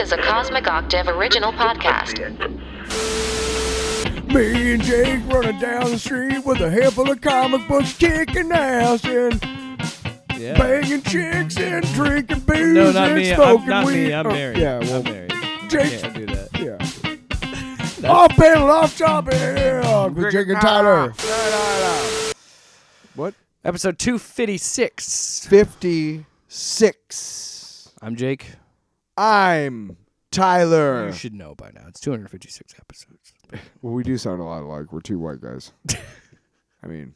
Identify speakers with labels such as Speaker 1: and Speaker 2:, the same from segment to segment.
Speaker 1: is a Cosmic Octave original podcast.
Speaker 2: Me and Jake running down the street with a handful of comic books, kicking ass and banging chicks and drinking booze
Speaker 3: No, not
Speaker 2: and
Speaker 3: me.
Speaker 2: smoking
Speaker 3: Not
Speaker 2: weed.
Speaker 3: me. I'm married.
Speaker 2: Yeah, well,
Speaker 3: I'm married.
Speaker 2: Jake.
Speaker 3: Can't do that.
Speaker 2: Yeah. Off panel, off topic. With Jake and Tyler. What?
Speaker 3: Episode 256.
Speaker 2: 56.
Speaker 3: I'm Jake.
Speaker 2: I'm Tyler.
Speaker 3: You should know by now. It's 256 episodes.
Speaker 2: Well, we do sound a lot alike. We're two white guys. I mean,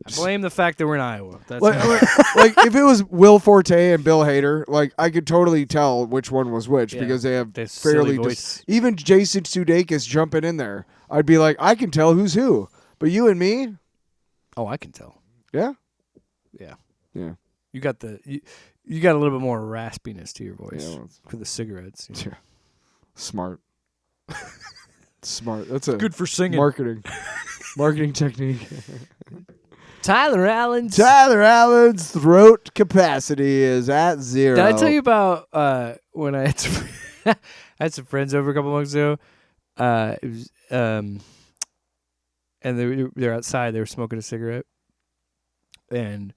Speaker 3: I blame the fact that we're in Iowa. That's
Speaker 2: like if it was Will Forte and Bill Hader, like I could totally tell which one was which because they have fairly even Jason Sudeikis jumping in there. I'd be like, I can tell who's who. But you and me?
Speaker 3: Oh, I can tell.
Speaker 2: Yeah?
Speaker 3: Yeah.
Speaker 2: Yeah.
Speaker 3: You got you got a little bit more raspiness to your voice for the cigarettes.
Speaker 2: Yeah. Smart. Smart. That's a
Speaker 3: good for singing.
Speaker 2: Marketing technique.
Speaker 3: Tyler Allen's
Speaker 2: throat capacity is at 0.
Speaker 3: Did I tell you about when I had some friends over a couple months ago? It was and they're outside. They were smoking a cigarette, and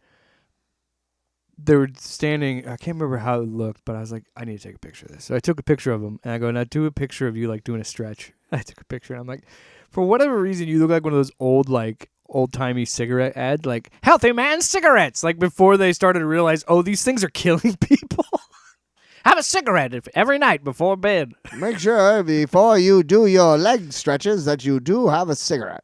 Speaker 3: they were standing. I can't remember how it looked, but I was like, I need to take a picture of this. So I took a picture of them, and I go, now do a picture of you like doing a stretch. I took a picture, and I'm like, for whatever reason, you look like one of those old-timey cigarette ads, like healthy man cigarettes, like before they started to realize, oh, these things are killing people. Have a cigarette every night before bed.
Speaker 2: Make sure before you do your leg stretches that you do have a cigarette.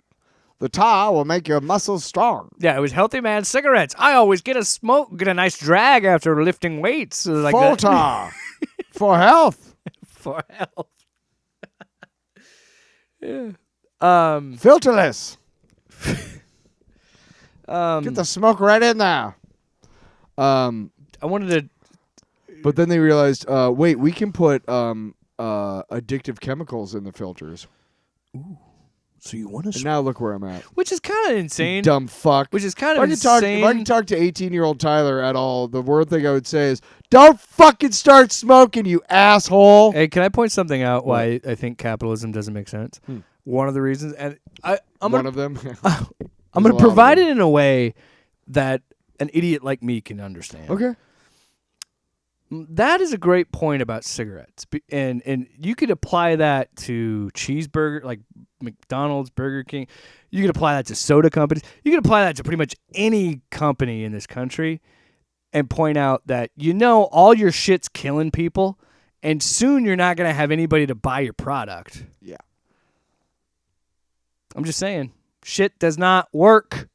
Speaker 2: The tar will make your muscles strong.
Speaker 3: Yeah, it was healthy man cigarettes. I always get a nice drag after lifting weights. Like
Speaker 2: full tar. For health.
Speaker 3: For health. Yeah.
Speaker 2: Filterless. Get the smoke right in there.
Speaker 3: I wanted to.
Speaker 2: But then they realized, wait, we can put addictive chemicals in the filters.
Speaker 3: Ooh. So you want to?
Speaker 2: And now look where I'm at.
Speaker 3: Which is kind of insane.
Speaker 2: Dumb fuck.
Speaker 3: Which is kind of insane.
Speaker 2: If I can talk to 18-year-old Tyler at all, the one thing I would say is, don't fucking start smoking, you asshole.
Speaker 3: Hey, can I point something out why I think capitalism doesn't make sense? One of the reasons, and I'm
Speaker 2: one of them.
Speaker 3: I'm going to provide it in a way that an idiot like me can understand.
Speaker 2: Okay.
Speaker 3: That is a great point about cigarettes, and you could apply that to cheeseburger, like McDonald's, Burger King. You could apply that to soda companies. You could apply that to pretty much any company in this country and point out that, all your shit's killing people, and soon you're not going to have anybody to buy your product.
Speaker 2: Yeah.
Speaker 3: I'm just saying, shit does not work.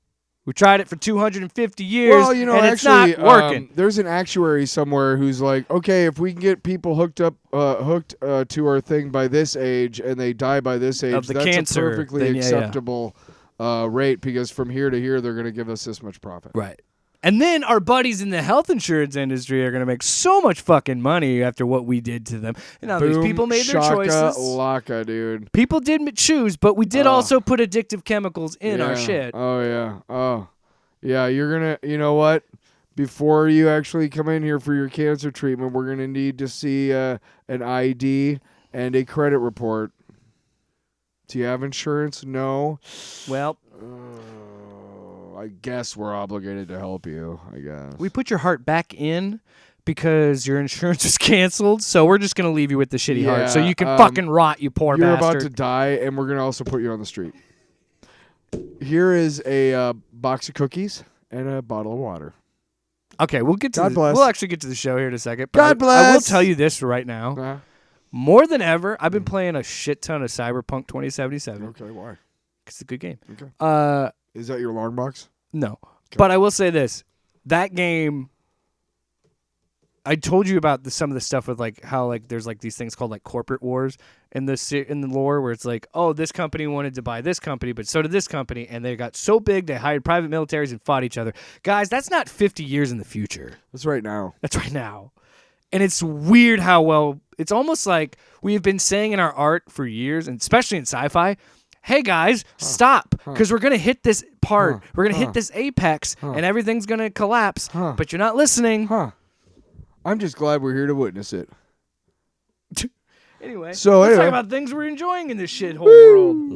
Speaker 3: We tried it for 250 years, and it's not working.
Speaker 2: There's an actuary somewhere who's like, okay, if we can get people hooked to our thing by this age, and they die by this age, that's
Speaker 3: cancer,
Speaker 2: a perfectly acceptable rate, because from here to here, they're going to give us this much profit.
Speaker 3: Right. And then our buddies in the health insurance industry are going to make so much fucking money after what we did to them. And now these people made their choices.
Speaker 2: Laka, dude.
Speaker 3: People did choose, but we did also put addictive chemicals in our shit.
Speaker 2: Oh, yeah. Oh, yeah. You're going to, you know what? Before you actually come in here for your cancer treatment, we're going to need to see an ID and a credit report. Do you have insurance? No.
Speaker 3: Well,
Speaker 2: I guess we're obligated to help you, I guess.
Speaker 3: We put your heart back in because your insurance was canceled, so we're just going to leave you with the shitty heart so you can fucking rot, you poor bastard.
Speaker 2: You're about to die, and we're going to also put you on the street. Here is a box of cookies and a bottle of water.
Speaker 3: Okay, we'll get to we'll actually get to the show here in a second. But
Speaker 2: God bless.
Speaker 3: I will tell you this right now. More than ever, I've been playing a shit ton of Cyberpunk 2077.
Speaker 2: Okay, why?
Speaker 3: Because it's a good game.
Speaker 2: Okay. Is that your LONGBOX?
Speaker 3: No. Okay. But I will say this. That game, I told you about some of the stuff with how there's these things called corporate wars in the lore where it's this company wanted to buy this company, but so did this company, and they got so big they hired private militaries and fought each other. Guys, that's not 50 years in the future.
Speaker 2: That's right now.
Speaker 3: That's right now. And it's weird how it's almost like we have been saying in our art for years, and especially in sci-fi, hey guys, stop, because we're going to hit this part. We're going to hit this apex, and everything's going to collapse, but you're not listening.
Speaker 2: I'm just glad we're here to witness it.
Speaker 3: Anyway,
Speaker 2: So
Speaker 3: let's
Speaker 2: anyway.
Speaker 3: talk about things we're enjoying in this shithole world.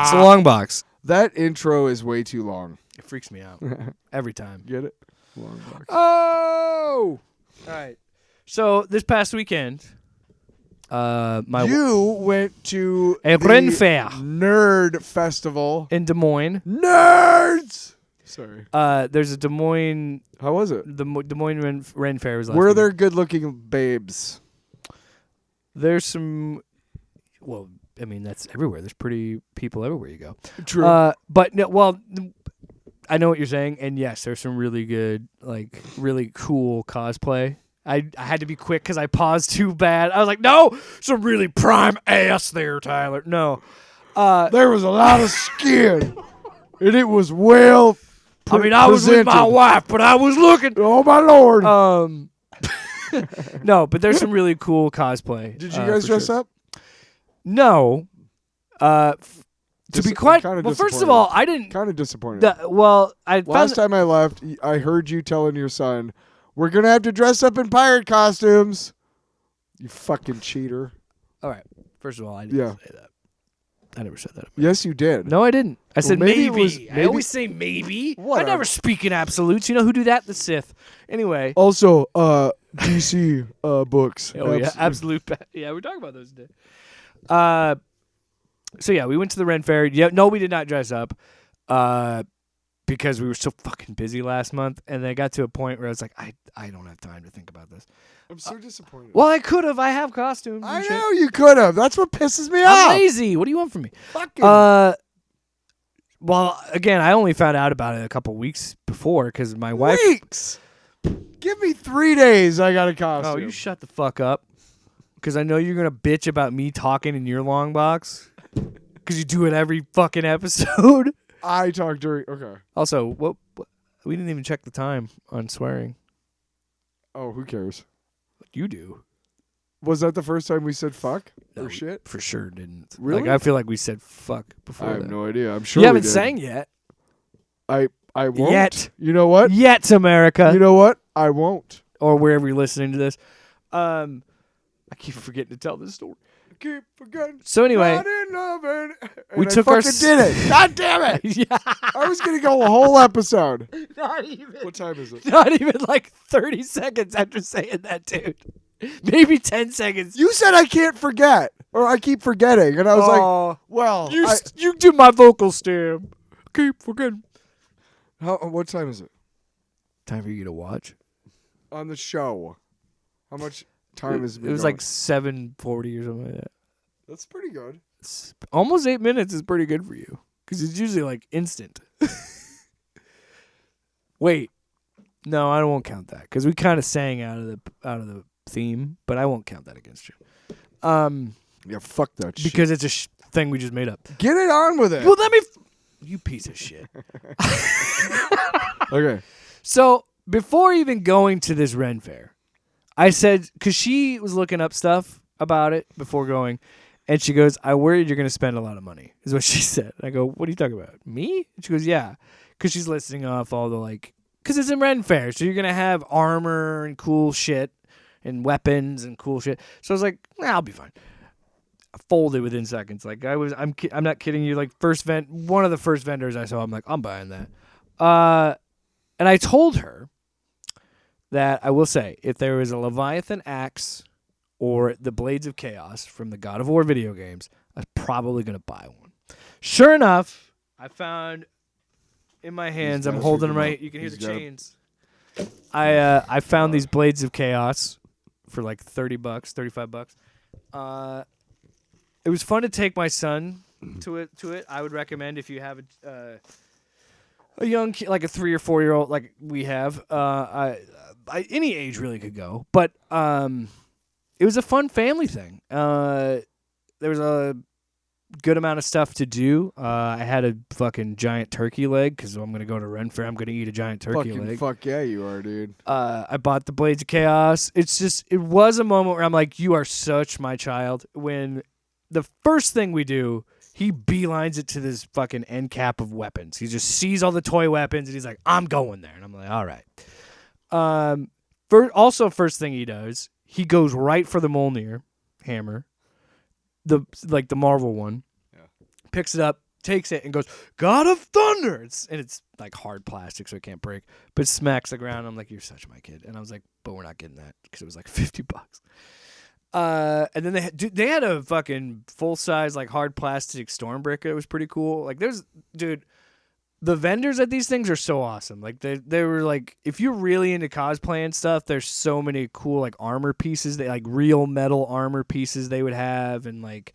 Speaker 3: It's a long box.
Speaker 2: That intro is way too long.
Speaker 3: It freaks me out every time.
Speaker 2: Get it? Long box.
Speaker 3: Oh! All right. So this past weekend,
Speaker 2: You went to
Speaker 3: a
Speaker 2: the
Speaker 3: Ren Faire
Speaker 2: Nerd Festival.
Speaker 3: in Des Moines.
Speaker 2: Nerds! Sorry.
Speaker 3: There's a Des Moines.
Speaker 2: How was it?
Speaker 3: The Des Moines Ren Fair was last
Speaker 2: Were
Speaker 3: week.
Speaker 2: there good-looking babes?
Speaker 3: There's some. Well, I mean that's everywhere. There's pretty people everywhere you go.
Speaker 2: True.
Speaker 3: But no, well, I know what you're saying, and yes, there's some really good, like really cool cosplay. I had to be quick because I paused too bad. I was like, no, some really prime ass there, Tyler. No.
Speaker 2: There was a lot of skin, and it was well.
Speaker 3: I mean, I was with my
Speaker 2: presented.
Speaker 3: wife, but I was looking.
Speaker 2: Oh my lord!
Speaker 3: No, but there's some really cool cosplay.
Speaker 2: Did you guys dress up?
Speaker 3: No. To be quite well, first of all, I didn't.
Speaker 2: Kind of disappointed.
Speaker 3: I found
Speaker 2: Last time I left, I heard you telling your son, "We're gonna have to dress up in pirate costumes." You fucking cheater!
Speaker 3: All right. First of all, I didn't say that. I never said that.
Speaker 2: Yes, you did.
Speaker 3: No, I didn't. I said
Speaker 2: maybe
Speaker 3: maybe.
Speaker 2: it was-
Speaker 3: I
Speaker 2: maybe-
Speaker 3: always say maybe.
Speaker 2: Whatever.
Speaker 3: I never speak in absolutes. You know who do that? The Sith. Anyway.
Speaker 2: Also, DC books.
Speaker 3: Oh yeah, absolute. Yeah, we're talking about those today. So yeah, we went to the Ren Fair. Yeah, no, we did not dress up, because we were so fucking busy last month, and then I got to a point where I was like, I don't have time to think about this.
Speaker 2: I'm so disappointed.
Speaker 3: Well, I could have. I have costumes.
Speaker 2: I
Speaker 3: and
Speaker 2: know
Speaker 3: shit.
Speaker 2: you could have. That's what pisses me
Speaker 3: I'm
Speaker 2: off.
Speaker 3: lazy. What do you want from me?
Speaker 2: Fucking.
Speaker 3: Well, again, I only found out about it a couple weeks before because my wife.
Speaker 2: Weeks. Give me 3 days. I got a costume.
Speaker 3: Oh, you shut the fuck up. Because I know you're going to bitch about me talking in your long box. Because you do it every fucking episode.
Speaker 2: I talked during. Okay.
Speaker 3: Also, what? We didn't even check the time on swearing.
Speaker 2: Oh, who cares?
Speaker 3: You do.
Speaker 2: Was that the first time we said fuck
Speaker 3: No,
Speaker 2: or shit?
Speaker 3: For sure didn't.
Speaker 2: Really?
Speaker 3: Like, I feel like we said fuck before
Speaker 2: I have
Speaker 3: that.
Speaker 2: no idea. I'm sure
Speaker 3: You
Speaker 2: we
Speaker 3: haven't
Speaker 2: did.
Speaker 3: sang yet.
Speaker 2: I won't.
Speaker 3: Yet.
Speaker 2: You know what?
Speaker 3: Yet, America.
Speaker 2: You know what? I won't.
Speaker 3: Or wherever you're listening to this. I keep forgetting to tell this story.
Speaker 2: Keep forgetting.
Speaker 3: So anyway,
Speaker 2: Not in love and
Speaker 3: we
Speaker 2: I
Speaker 3: took our
Speaker 2: fucking did it. God damn it!
Speaker 3: yeah,
Speaker 2: I was gonna go a whole episode.
Speaker 3: not even.
Speaker 2: What time is it?
Speaker 3: Not even like 30 seconds after saying that, dude. Maybe 10 seconds.
Speaker 2: You said I can't forget, or I keep forgetting, and I was like, "Well,
Speaker 3: you do my vocal stem. Keep forgetting.
Speaker 2: what time is it
Speaker 3: Time for you to watch.
Speaker 2: on the show? How much time is
Speaker 3: It was like 7:40 or something like that.
Speaker 2: That's pretty good.
Speaker 3: Almost 8 minutes is pretty good for you because it's usually like instant. Wait, no, I won't count that because we kind of sang out of the theme, but I won't count that against you.
Speaker 2: Yeah, fuck that shit.
Speaker 3: Because it's a thing we just made up.
Speaker 2: Get it on with it.
Speaker 3: Well, let me. You piece of shit.
Speaker 2: Okay.
Speaker 3: So before even going to this Ren Fair, I said, because she was looking up stuff about it before going, and she goes, I worried you're going to spend a lot of money, is what she said. I go, what are you talking about? Me? And she goes, yeah. Because she's listing off all the, because it's a Ren Fair, so you're going to have armor and cool shit and weapons and cool shit. So I was like, I'll be fine. I folded within seconds. I'm not kidding you. One of the first vendors I saw, I'm like, I'm buying that. And I told her that I will say, if there was a Leviathan axe or the Blades of Chaos from the God of War video games, I was probably going to buy one. Sure enough, I found in my hands, I'm holding them right. You can hear the chains. I found these Blades of Chaos for like $30, $35. It was fun to take my son to it. I would recommend if you have a young kid, like a 3 or 4 year old, like we have. Any age really could go, but it was a fun family thing. There was a good amount of stuff to do. I had a fucking giant turkey leg because I'm gonna go to Ren Fair. I'm gonna eat a giant turkey leg.
Speaker 2: Fuck yeah, you are, dude.
Speaker 3: I bought the Blades of Chaos. It was a moment where I'm like, you are such my child. When the first thing we do he beelines it to this fucking end cap of weapons. He just sees all the toy weapons and he's like, I'm going there. And I'm like, all right. First thing he does, he goes right for the Mjolnir hammer, the Marvel one, picks it up, takes it, and goes, God of Thunder! It's like hard plastic, so it can't break, but it smacks the ground. I'm like, you're such my kid. And I was like, but we're not getting that because it was like $50. And then they had a fucking full size like hard plastic Stormbreaker. It was pretty cool. Like the vendors at these things are so awesome. Like they were like, if you're really into cosplay and stuff, there's so many cool like armor pieces. They like real metal armor pieces they would have, and like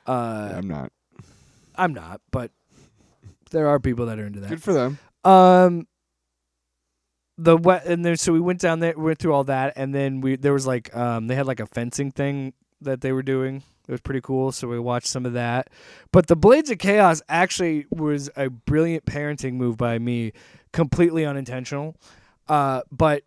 Speaker 2: I'm not,
Speaker 3: but there are people that are into that.
Speaker 2: Good for them.
Speaker 3: So we went down there, went through all that, and then there was like they had like a fencing thing that they were doing. It was pretty cool, so we watched some of that. But the Blades of Chaos actually was a brilliant parenting move by me, completely unintentional. But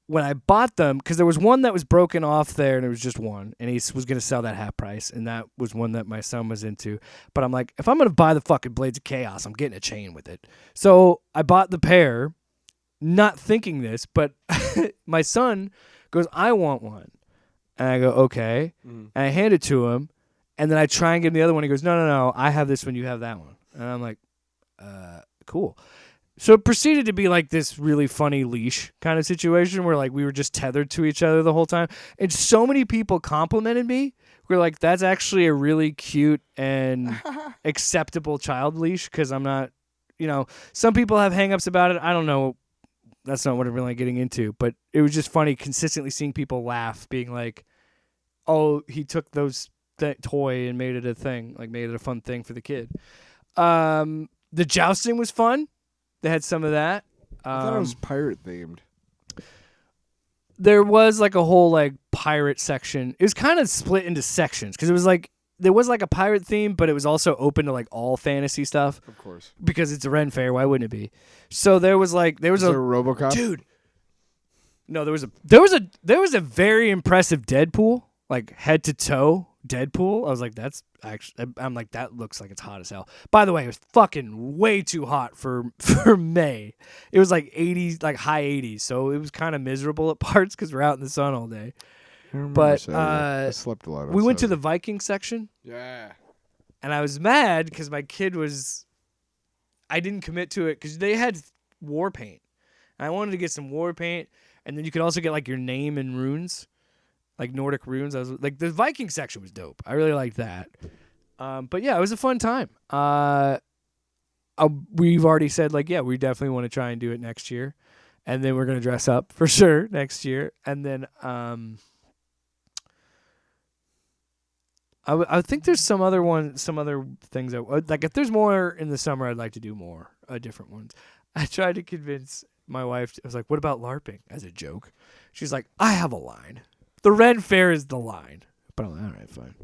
Speaker 3: when I bought them, because there was one that was broken off there, and it was just one, and he was going to sell that half price, and that was one that my son was into. But I'm like, if I'm going to buy the fucking Blades of Chaos, I'm getting a chain with it. So I bought the pair, not thinking this, but my son goes, I want one. And I go, okay. And I hand it to him, and then I try and give him the other one. He goes, no, I have this one, you have that one. And I'm like, cool. So it proceeded to be like this really funny leash kind of situation where like we were just tethered to each other the whole time. And so many people complimented me. We're like, that's actually a really cute and acceptable child leash, because I'm not, some people have hangups about it. I don't know. That's not what I'm really getting into, but it was just funny consistently seeing people laugh, being like, oh, he took that toy and made it a thing, like made it a fun thing for the kid. The jousting was fun. They had some of that.
Speaker 2: I thought it was pirate themed.
Speaker 3: There was like a whole like pirate section. It was kind of split into sections because it was like, there was like a pirate theme, but it was also open to like all fantasy stuff. Of
Speaker 2: course.
Speaker 3: Because it's a Ren Fair, why wouldn't it be? So there was a
Speaker 2: RoboCop?
Speaker 3: Dude. No, there was a very impressive Deadpool, like head to toe Deadpool. I was like, I'm like, that looks like it's hot as hell. By the way, it was fucking way too hot for May. It was like 80s, like high 80s. So it was kind of miserable at parts because we're out in the sun all day. But
Speaker 2: I slept a lot.
Speaker 3: We went to the Viking section.
Speaker 2: Yeah.
Speaker 3: And I was mad because my kid I didn't commit to it because they had war paint. And I wanted to get some war paint. And then you could also get like your name and runes, like Nordic runes. I was like, the Viking section was dope. I really liked that. But yeah, it was a fun time. We've already said like, yeah, we definitely want to try and do it next year. And then we're going to dress up for sure next year. And then, I think there's some other things that like if there's more in the summer, I'd like to do more different ones. I tried to convince my wife. I was like, "What about LARPing?" as a joke. She's like, "I have a line. The Ren Fair is the line." But I'm like, "All right, fine."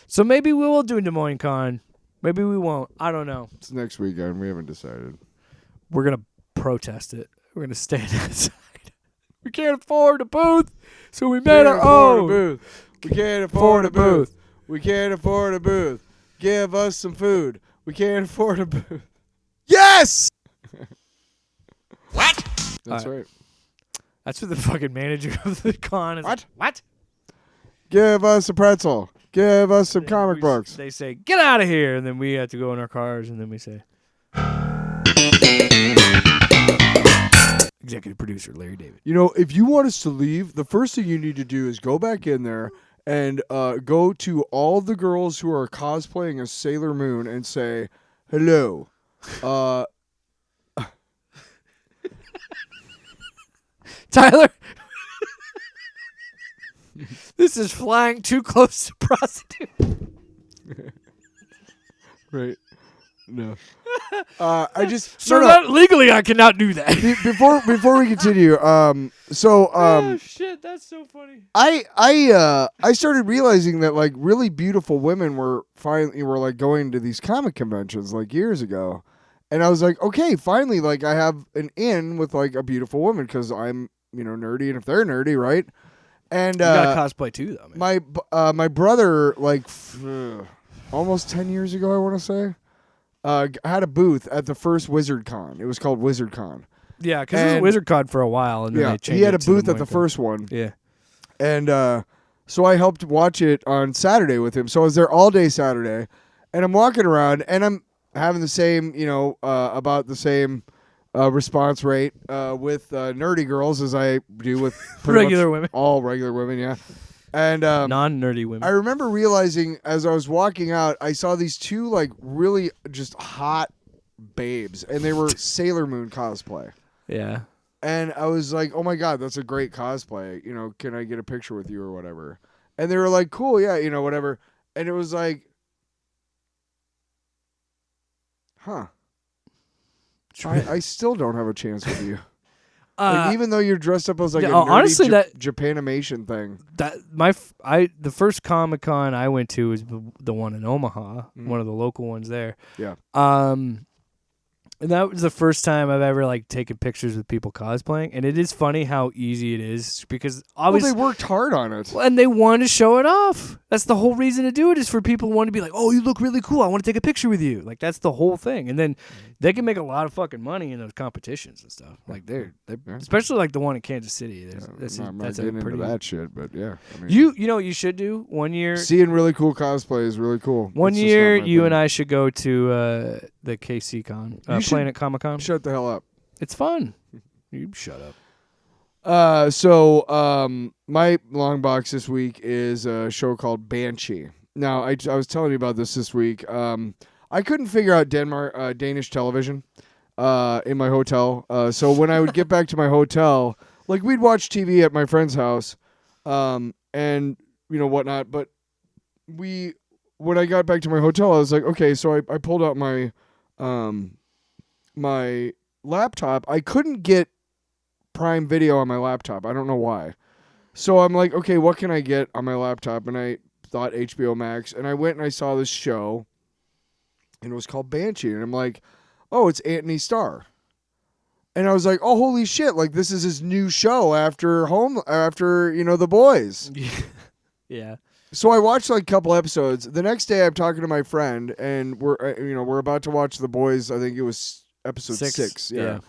Speaker 3: So maybe we will do Des Moines Con. Maybe we won't. I don't know.
Speaker 2: It's next weekend. We haven't decided.
Speaker 3: We're gonna protest it. We're gonna stand outside. We can't afford a booth, so we made our own.
Speaker 2: We can't afford a booth. We can't afford a booth. Give us some food. We can't afford a booth. Yes!
Speaker 1: What?
Speaker 2: That's right.
Speaker 3: That's what the fucking manager of the con is.
Speaker 2: What?
Speaker 3: What?
Speaker 2: Give us a pretzel. Give us some comic books.
Speaker 3: They say, get out of here. And then we have to go in our cars, and then we say, executive producer Larry David.
Speaker 2: If you want us to leave, the first thing you need to do is go back in there and go to all the girls who are cosplaying as Sailor Moon and say, hello.
Speaker 3: Tyler, this is flying too close to prostitute.
Speaker 2: Right. No. I just
Speaker 3: Sir, legally I cannot do that.
Speaker 2: Before we continue,
Speaker 3: oh shit, that's so funny.
Speaker 2: I started realizing that like really beautiful women were like going to these comic conventions like years ago, and I was like, okay, finally, like I have an in with like a beautiful woman because I'm nerdy, and if they're nerdy, right? And
Speaker 3: you got cosplay too, though. Man.
Speaker 2: My brother almost 10 years ago, I want to say. I had a booth at the first Wizard Con. It was called Wizard Con.
Speaker 3: Yeah, because it was a Wizard Con for a while, and then they changed
Speaker 2: he had
Speaker 3: it
Speaker 2: a
Speaker 3: to the
Speaker 2: booth at the
Speaker 3: Moicon.
Speaker 2: first one.
Speaker 3: Yeah.
Speaker 2: And so I helped watch it on Saturday with him. So I was there all day Saturday, and I'm walking around, and I'm having the same, about the same response rate with nerdy girls as I do with pretty
Speaker 3: Regular
Speaker 2: much
Speaker 3: women.
Speaker 2: all regular women, yeah. And
Speaker 3: Non-nerdy women.
Speaker 2: I remember realizing as I was walking out, I saw these two like really just hot babes, and they were Sailor Moon cosplay.
Speaker 3: Yeah.
Speaker 2: And I was like, oh my God, that's a great cosplay. Can I get a picture with you or whatever? And they were like, cool, yeah, whatever. And it was like, huh. I still don't have a chance with you. Even though you're dressed up as like a nerdy
Speaker 3: honestly, that
Speaker 2: Japanimation thing.
Speaker 3: The first Comic-Con I went to was the one in Omaha, one of the local ones there.
Speaker 2: Yeah.
Speaker 3: And that was the first time I've ever like taken pictures with people cosplaying, and it is funny how easy it is because obviously
Speaker 2: they worked hard on it,
Speaker 3: and they want to show it off. That's the whole reason to do it, is for people who want to be like, "Oh, you look really cool. I want to take a picture with you." Like that's the whole thing, and then they can make a lot of fucking money in those competitions and stuff. Like they're especially like the one in Kansas City. That's
Speaker 2: I'm not
Speaker 3: a
Speaker 2: getting
Speaker 3: pretty
Speaker 2: into that shit, but yeah. I mean,
Speaker 3: you know what you should do one year.
Speaker 2: Seeing really cool cosplay is really cool.
Speaker 3: One year, you and I should go to the KC Con, Planet Comic Con.
Speaker 2: Shut the hell up.
Speaker 3: It's fun. You shut up.
Speaker 2: So my long box this week is a show called Banshee. Now, I was telling you about this week. I couldn't figure out Danish television in my hotel. So when I would get back to my hotel, like we'd watch TV at my friend's house, and whatnot. But when I got back to my hotel, I was like, okay. So I pulled out my my laptop. I couldn't get Prime Video on my laptop. I don't know why. So I'm like, okay, what can I get on my laptop? And I thought HBO Max, and I went and I saw this show, and it was called Banshee, and I'm like, oh, it's Anthony Starr. And I was like, oh, holy shit, like this is his new show after The Boys.
Speaker 3: Yeah.
Speaker 2: So I watched like a couple episodes. The next day I'm talking to my friend, and we're about to watch The Boys. I think it was episode 6. Yeah.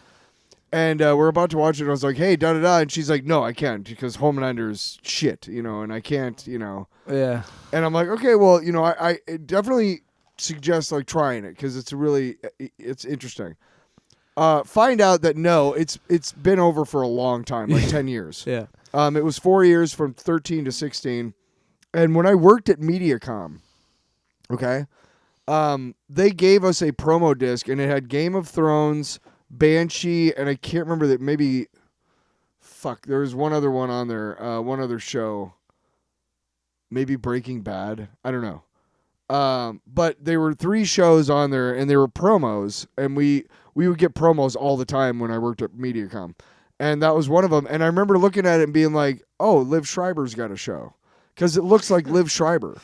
Speaker 2: And we're about to watch it, and I was like, hey, da-da-da. And she's like, no, I can't, because Homelander's shit, and I can't,
Speaker 3: Yeah.
Speaker 2: And I'm like, okay, well, I definitely suggest, like, trying it, because it's interesting. Find out that, no, it's been over for a long time, like 10 years.
Speaker 3: Yeah.
Speaker 2: It was 4 years from 13 to 16. And when I worked at MediaCom, okay, they gave us a promo disc, and it had Game of Thrones, Banshee, and I can't remember that. Maybe, there was one other one on there, one other show. Maybe Breaking Bad. I don't know. But there were 3 shows on there, and they were promos, and we would get promos all the time when I worked at MediaCom, and that was one of them. And I remember looking at it and being like, "Oh, Liv Schreiber's got a show," because it looks like Liv Schreiber.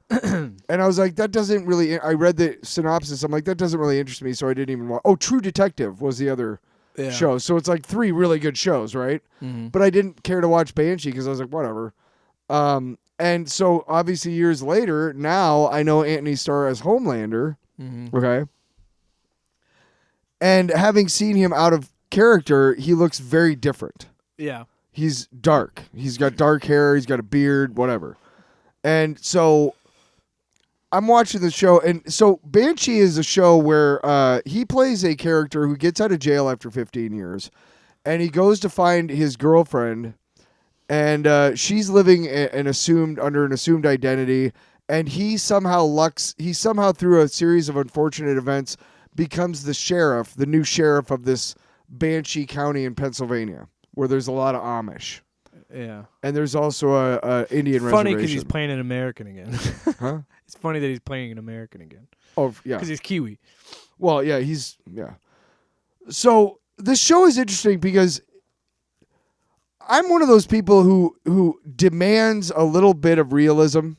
Speaker 2: And I was like, that doesn't really. I read the synopsis. I'm like, that doesn't really interest me, so I didn't even watch. Oh, True Detective was the other show. So it's like 3 really good shows, right? Mm-hmm. But I didn't care to watch Banshee because I was like, whatever. And so obviously years later, now I know Anthony Starr as Homelander. Mm-hmm. Okay. And having seen him out of character, he looks very different.
Speaker 3: Yeah.
Speaker 2: He's dark. He's got dark hair. He's got a beard, whatever. And so I'm watching the show, and so Banshee is a show where he plays a character who gets out of jail after 15 years, and he goes to find his girlfriend, and she's living under an assumed identity, and he somehow through a series of unfortunate events becomes the new sheriff of this Banshee County in Pennsylvania, where there's a lot of Amish.
Speaker 3: Yeah.
Speaker 2: And there's also a Indian reservation.
Speaker 3: Funny because he's playing an American again.
Speaker 2: Huh?
Speaker 3: It's funny that he's playing an American again.
Speaker 2: Oh, yeah.
Speaker 3: Because he's Kiwi.
Speaker 2: Well, yeah, So this show is interesting because I'm one of those people who demands a little bit of realism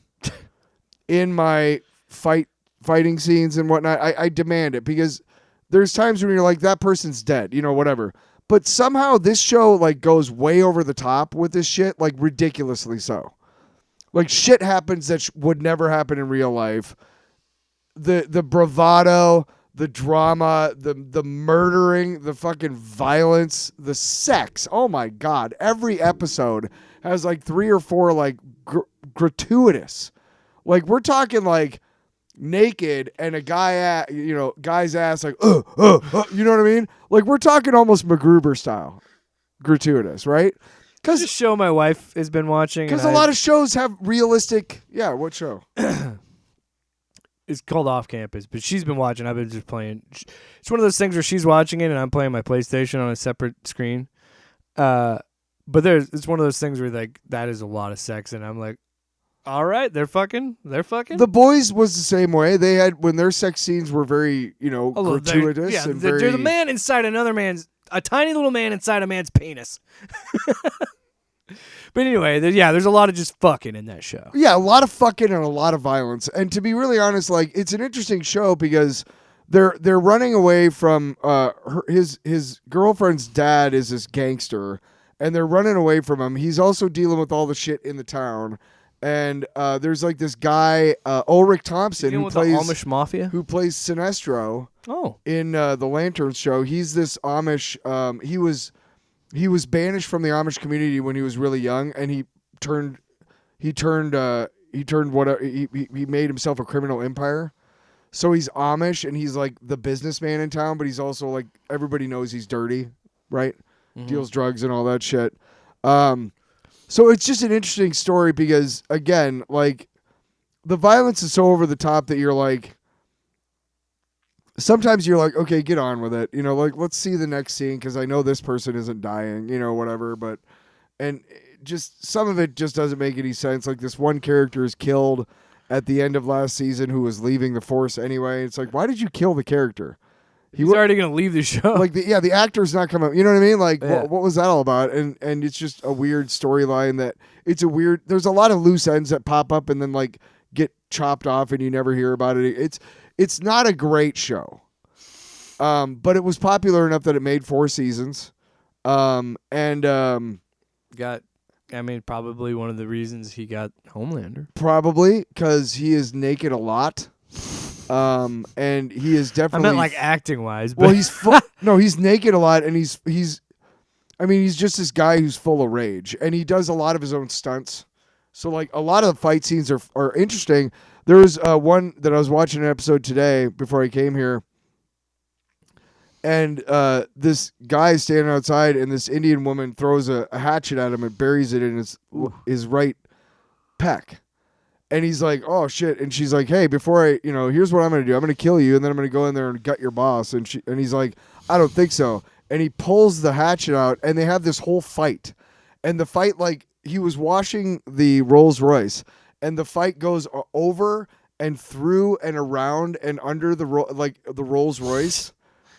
Speaker 2: in my fighting scenes and whatnot. I demand it because there's times when you're like, that person's dead, whatever. But somehow this show like goes way over the top with this shit, like ridiculously so. Like shit happens that would never happen in real life. the bravado, the drama, the murdering, the fucking violence, the sex. Oh my God. Every episode has like 3 or 4 like gratuitous. Like we're talking like naked and a guy's ass like, you know what I mean? Like we're talking almost MacGruber style gratuitous, right?
Speaker 3: Because the show my wife has been watching.
Speaker 2: Because a lot of shows have realistic. Yeah, what show?
Speaker 3: It's called Off Campus, but she's been watching. I've been just playing. It's one of those things where she's watching it and I'm playing my PlayStation on a separate screen. But it's one of those things where like that is a lot of sex, and I'm like, all right, they're fucking. The
Speaker 2: Boys was the same way. They had when their sex scenes were very gratuitous.
Speaker 3: They're the man inside a tiny little man inside a man's penis. But anyway, there's a lot of just fucking in that show.
Speaker 2: Yeah, a lot of fucking and a lot of violence. And to be really honest, like it's an interesting show because they're running away from his girlfriend's dad is this gangster, and they're running away from him. He's also dealing with all the shit in the town. And there's like this guy Ulrich Thompson who plays
Speaker 3: the Amish Mafia,
Speaker 2: who plays Sinestro.
Speaker 3: Oh,
Speaker 2: in the Lantern show, he's this Amish. He was banished from the Amish community when he was really young, and he made himself a criminal empire. So he's Amish, and he's like the businessman in town, but he's also like everybody knows he's dirty, right? Mm-hmm. Deals drugs and all that shit. So it's just an interesting story because again, like the violence is so over the top that you're like. Sometimes you're like, okay, get on with it. Like, let's see the next scene because I know this person isn't dying, whatever. And just some of it just doesn't make any sense. Like, this one character is killed at the end of last season who was leaving the force anyway. It's like, why did you kill the character?
Speaker 3: He's already going to leave the show.
Speaker 2: Like, the actor's not coming. You know what I mean? Like, what was that all about? And it's just a weird storyline that there's a lot of loose ends that pop up and then, like, get chopped off and you never hear about it. It's not a great show, but it was popular enough that it made 4 seasons. Probably
Speaker 3: one of the reasons he got Homelander.
Speaker 2: Probably because he is naked a lot, and he is definitely.
Speaker 3: I meant like acting wise.
Speaker 2: Well, he's naked a lot, and he's just this guy who's full of rage, and he does a lot of his own stunts. So like a lot of the fight scenes are interesting. There was one that I was watching an episode today before I came here, and this guy is standing outside, and this Indian woman throws a hatchet at him and buries it in his right pec, and he's like, "Oh shit!" And she's like, "Hey, before here's what I'm gonna do. I'm gonna kill you, and then I'm gonna go in there and gut your boss." And he's like, "I don't think so." And he pulls the hatchet out, and they have this whole fight, and the fight like he was washing the Rolls Royce. And the fight goes over and through and around and under the Rolls Royce.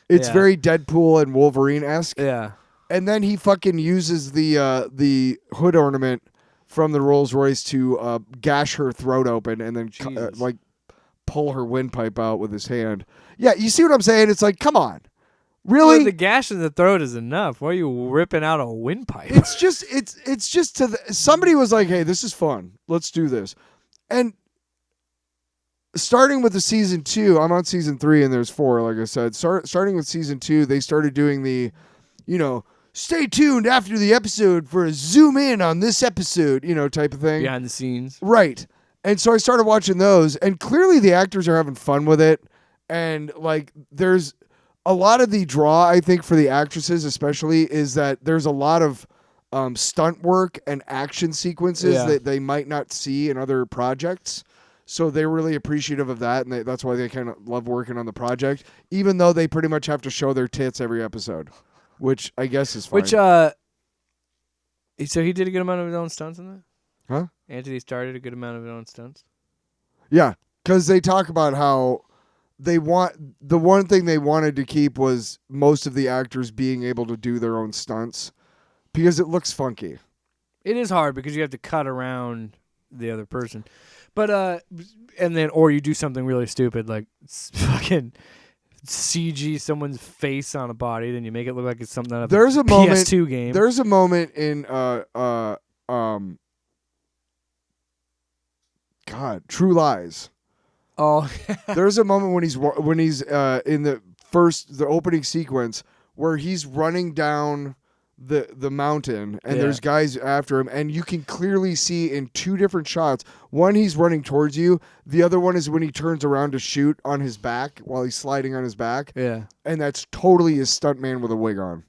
Speaker 2: It's very Deadpool and Wolverine-esque.
Speaker 3: Yeah.
Speaker 2: And then he fucking uses the hood ornament from the Rolls Royce to gash her throat open and then pull her windpipe out with his hand. Yeah, you see what I'm saying? It's like, come on. Really?
Speaker 3: Well, the gash in the throat is enough. Why are you ripping out a windpipe?
Speaker 2: It's just somebody was like, "Hey, this is fun. Let's do this." And starting with the season 2, I'm on season 3 and there's 4, like I said. Starting with season 2, they started doing the, stay tuned after the episode for a zoom in on this episode, type of thing.
Speaker 3: Behind the scenes.
Speaker 2: Right. And so I started watching those, and clearly the actors are having fun with it. And like there's a lot of the draw, I think, for the actresses especially, is that there's a lot of stunt work and action sequences that they might not see in other projects. So they're really appreciative of that, and that's why they kind of love working on the project, even though they pretty much have to show their tits every episode, which I guess is fine.
Speaker 3: So he did a good amount of his own stunts in that?
Speaker 2: Huh?
Speaker 3: Anthony started a good amount of his own stunts?
Speaker 2: Yeah, because they talk about how the one thing they wanted to keep was most of the actors being able to do their own stunts because it looks funky.
Speaker 3: It is hard because you have to cut around the other person. But or you do something really stupid like fucking CG someone's face on a body, then you make it look like it's something out of a PS2 game.
Speaker 2: There's a moment in True Lies.
Speaker 3: Oh,
Speaker 2: There's a moment when he's in the opening sequence where he's running down the mountain and there's guys after him, and you can clearly see in two different shots. One, he's running towards you. The other one is when he turns around to shoot on his back while he's sliding on his back.
Speaker 3: Yeah.
Speaker 2: And that's totally his stuntman with a wig on.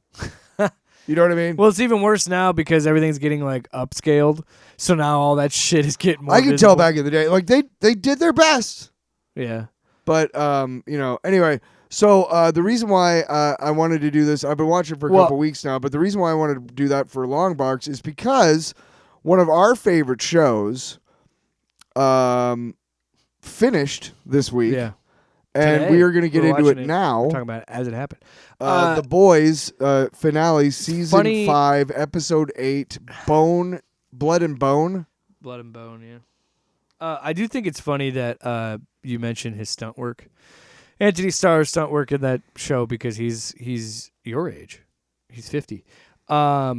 Speaker 2: You know what I mean?
Speaker 3: Well, it's even worse now because everything's getting like upscaled. So now all that shit is getting more
Speaker 2: I can
Speaker 3: visible.
Speaker 2: tell back in the day, like they did their best.
Speaker 3: Yeah.
Speaker 2: But anyway, so the reason why I wanted to do this, I've been watching for a couple weeks now, but the reason why I wanted to do that for LONGBOX is because one of our favorite shows finished this week.
Speaker 3: Yeah.
Speaker 2: And
Speaker 3: Today,
Speaker 2: we are going to get into it
Speaker 3: We're
Speaker 2: now.
Speaker 3: talking about it as it happened.
Speaker 2: The Boys finale, season 5, episode 8, Blood and Bone.
Speaker 3: Blood and Bone, yeah. I do think it's funny that you mentioned his stunt work. Anthony Starr's stunt work in that show because he's your age. He's 50.
Speaker 2: Yeah,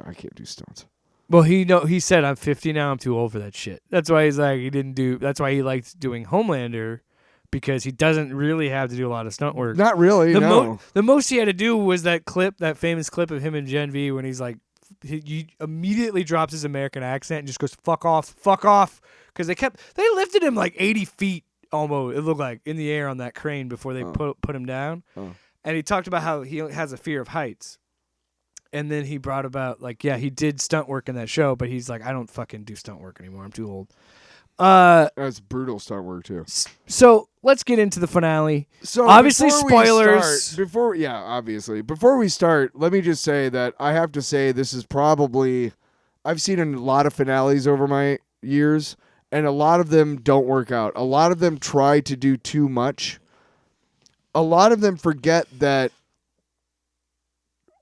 Speaker 2: I can't do stunts.
Speaker 3: Well, he said I'm 50 now. I'm too old for that shit. That's why he's like That's why he liked doing Homelander. Because he doesn't really have to do a lot of stunt work.
Speaker 2: Not really, no.
Speaker 3: The most he had to do was that famous clip of him and Gen V when he's like, he immediately drops his American accent and just goes, fuck off. Because they lifted him like 80 feet almost, it looked like, in the air on that crane before they put him down. And he talked about how he has a fear of heights. And then he brought about, like, yeah, he did stunt work in that show, but he's like, I don't fucking do stunt work anymore. I'm too old.
Speaker 2: That's brutal stunt work too.
Speaker 3: So let's get into the finale.
Speaker 2: So
Speaker 3: obviously spoilers.
Speaker 2: Before we start, let me just say that I have to say this is probably, I've seen a lot of finales over my years, and a lot of them don't work out. A lot of them try to do too much. A lot of them forget that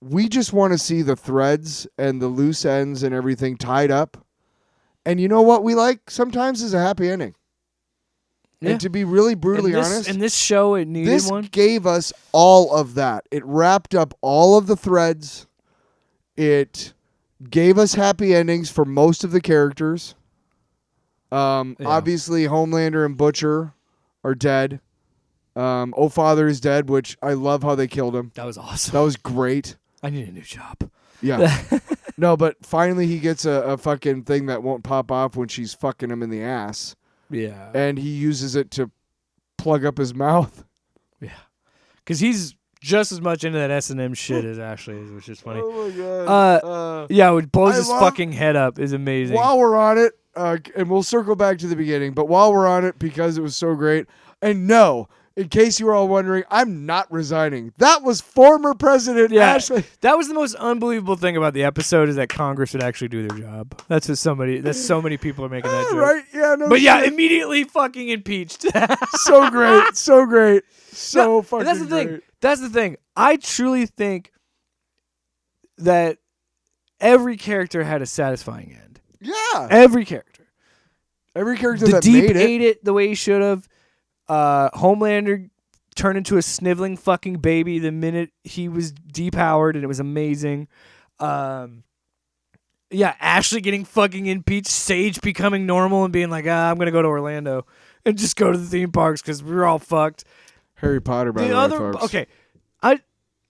Speaker 2: we just want to see the threads and the loose ends and everything tied up. And you know what we like sometimes is a happy ending. Yeah. And to be really brutally honest,
Speaker 3: in this show, it needed one.
Speaker 2: This gave us all of that. It wrapped up all of the threads. It gave us happy endings for most of the characters. Obviously, Homelander and Butcher are dead. Father is dead, which I love how they killed him.
Speaker 3: That was awesome.
Speaker 2: That was great.
Speaker 3: I need a new job.
Speaker 2: Yeah. No, but finally he gets a fucking thing that won't pop off when she's fucking him in the ass.
Speaker 3: Yeah.
Speaker 2: And he uses it to plug up his mouth.
Speaker 3: Yeah. Because he's just as much into that S&M shit as Ashley is, which is funny.
Speaker 2: Oh, my God.
Speaker 3: Yeah, it blows his fucking head up is amazing.
Speaker 2: While we're on it, and we'll circle back to the beginning, but while we're on it, because it was so great, and no, in case you were all wondering, I'm not resigning. That was former President Ashley.
Speaker 3: That was the most unbelievable thing about the episode is that Congress would actually do their job. That's so many people are making that joke.
Speaker 2: Right? Yeah, no.
Speaker 3: But yeah, immediately fucking impeached.
Speaker 2: So great. So great. So fucking
Speaker 3: that's the
Speaker 2: great.
Speaker 3: thing. That's the thing. I truly think that every character had a satisfying end.
Speaker 2: Yeah.
Speaker 3: Every character.
Speaker 2: That
Speaker 3: Deep
Speaker 2: made it.
Speaker 3: ate it the way he should have. Homelander turned into a sniveling fucking baby the minute he was depowered, and it was amazing. Ashley getting fucking impeached, Sage becoming normal and being like, I'm gonna go to Orlando and just go to the theme parks because we're all fucked.
Speaker 2: Harry Potter, by the way, folks.
Speaker 3: Okay, I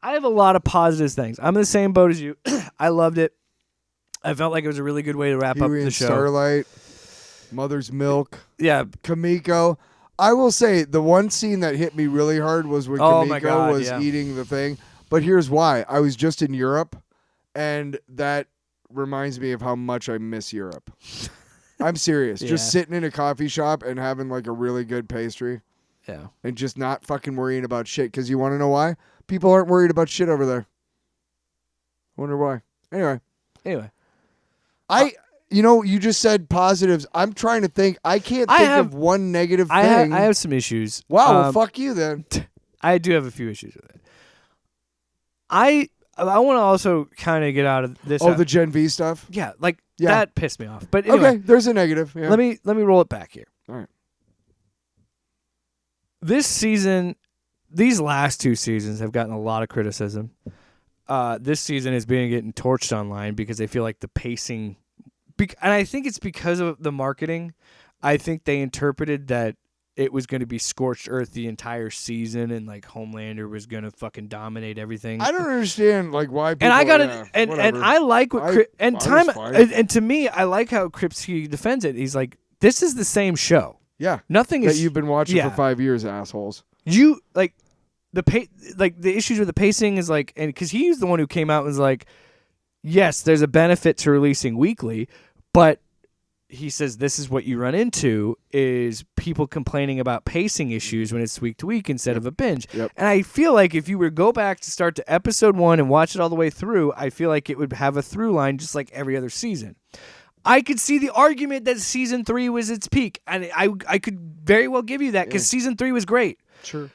Speaker 3: have a lot of positive things. I'm in the same boat as you. I loved it. I felt like it was a really good way to wrap up the show.
Speaker 2: Starlight, Mother's Milk,
Speaker 3: yeah,
Speaker 2: Kamiko. I will say the one scene that hit me really hard was when Kamiko was eating the thing. But here's why. I was just in Europe, and that reminds me of how much I miss Europe. I'm serious. Just sitting in a coffee shop and having like a really good pastry.
Speaker 3: Yeah. And
Speaker 2: just not fucking worrying about shit. Because you want to know why? People aren't worried about shit over there. Wonder why. Anyway. You just said positives. I'm trying to think. I can't think of one negative thing.
Speaker 3: I have some issues.
Speaker 2: Wow, well, fuck you then.
Speaker 3: I do have a few issues with it. I want to also kind of get out of this.
Speaker 2: Oh, the Gen V stuff?
Speaker 3: Yeah, that pissed me off. But anyway,
Speaker 2: okay, there's a negative. Yeah.
Speaker 3: Let me roll it back here.
Speaker 2: All right.
Speaker 3: This season, these last two seasons have gotten a lot of criticism. This season is getting torched online because they feel like the pacing... And I think it's because of the marketing. I think they interpreted that it was going to be scorched earth the entire season, and like Homelander was going to fucking dominate everything.
Speaker 2: I don't understand like why people.
Speaker 3: And I got
Speaker 2: and
Speaker 3: I like what and to me, I like how Kripke defends it. He's like, this is the same show.
Speaker 2: Yeah,
Speaker 3: nothing
Speaker 2: that
Speaker 3: is
Speaker 2: you've been watching for 5 years, assholes.
Speaker 3: You like the issues with the pacing is like, and because he's the one who came out and was like, yes, there's a benefit to releasing weekly, but he says this is what you run into is people complaining about pacing issues when it's week to week instead of a binge.
Speaker 2: Yep.
Speaker 3: And I feel like if you were to go back to start to episode 1 and watch it all the way through, I feel like it would have a through line just like every other season. I could see the argument that season 3 was its peak, and I could very well give you that because season 3 was great.
Speaker 2: Sure.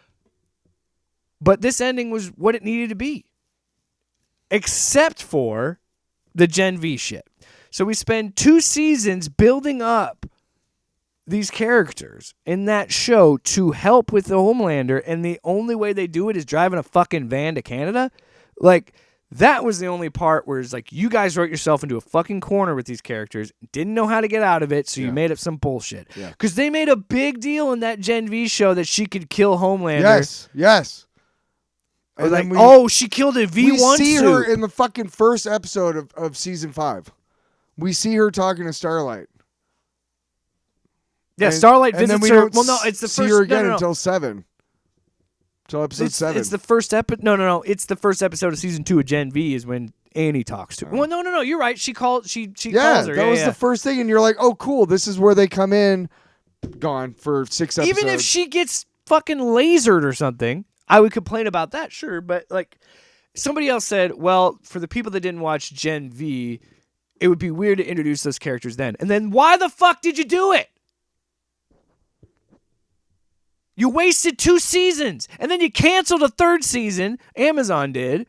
Speaker 3: But this ending was what it needed to be, except for the Gen V shit. So we spend 2 seasons building up these characters in that show to help with the Homelander, and the only way they do it is driving a fucking van to Canada? Like, that was the only part where it's like, you guys wrote yourself into a fucking corner with these characters, didn't know how to get out of it, so you made up some bullshit. Because they made a big deal in that Gen V show that she could kill Homelander.
Speaker 2: Yes.
Speaker 3: And like, she killed a V1
Speaker 2: We see
Speaker 3: suit.
Speaker 2: her in the fucking first episode of season 5. We see her talking to Starlight.
Speaker 3: Yeah, Starlight visits her. Well, no, it's the
Speaker 2: see
Speaker 3: first.
Speaker 2: her again
Speaker 3: no.
Speaker 2: until 7. Until episode 7.
Speaker 3: It's the first episode. No. It's the first episode of season 2 of Gen V is when Annie talks to her. Well, no. You're right. She calls. She calls her.
Speaker 2: That was the first thing, and you're like, oh, cool. This is where they come in. Gone for 6 episodes.
Speaker 3: Even if she gets fucking lasered or something, I would complain about that, sure. But like somebody else said, well, for the people that didn't watch Gen V, it would be weird to introduce those characters then. And then why the fuck did you do it? You wasted 2 seasons, and then you canceled a 3rd season. Amazon did.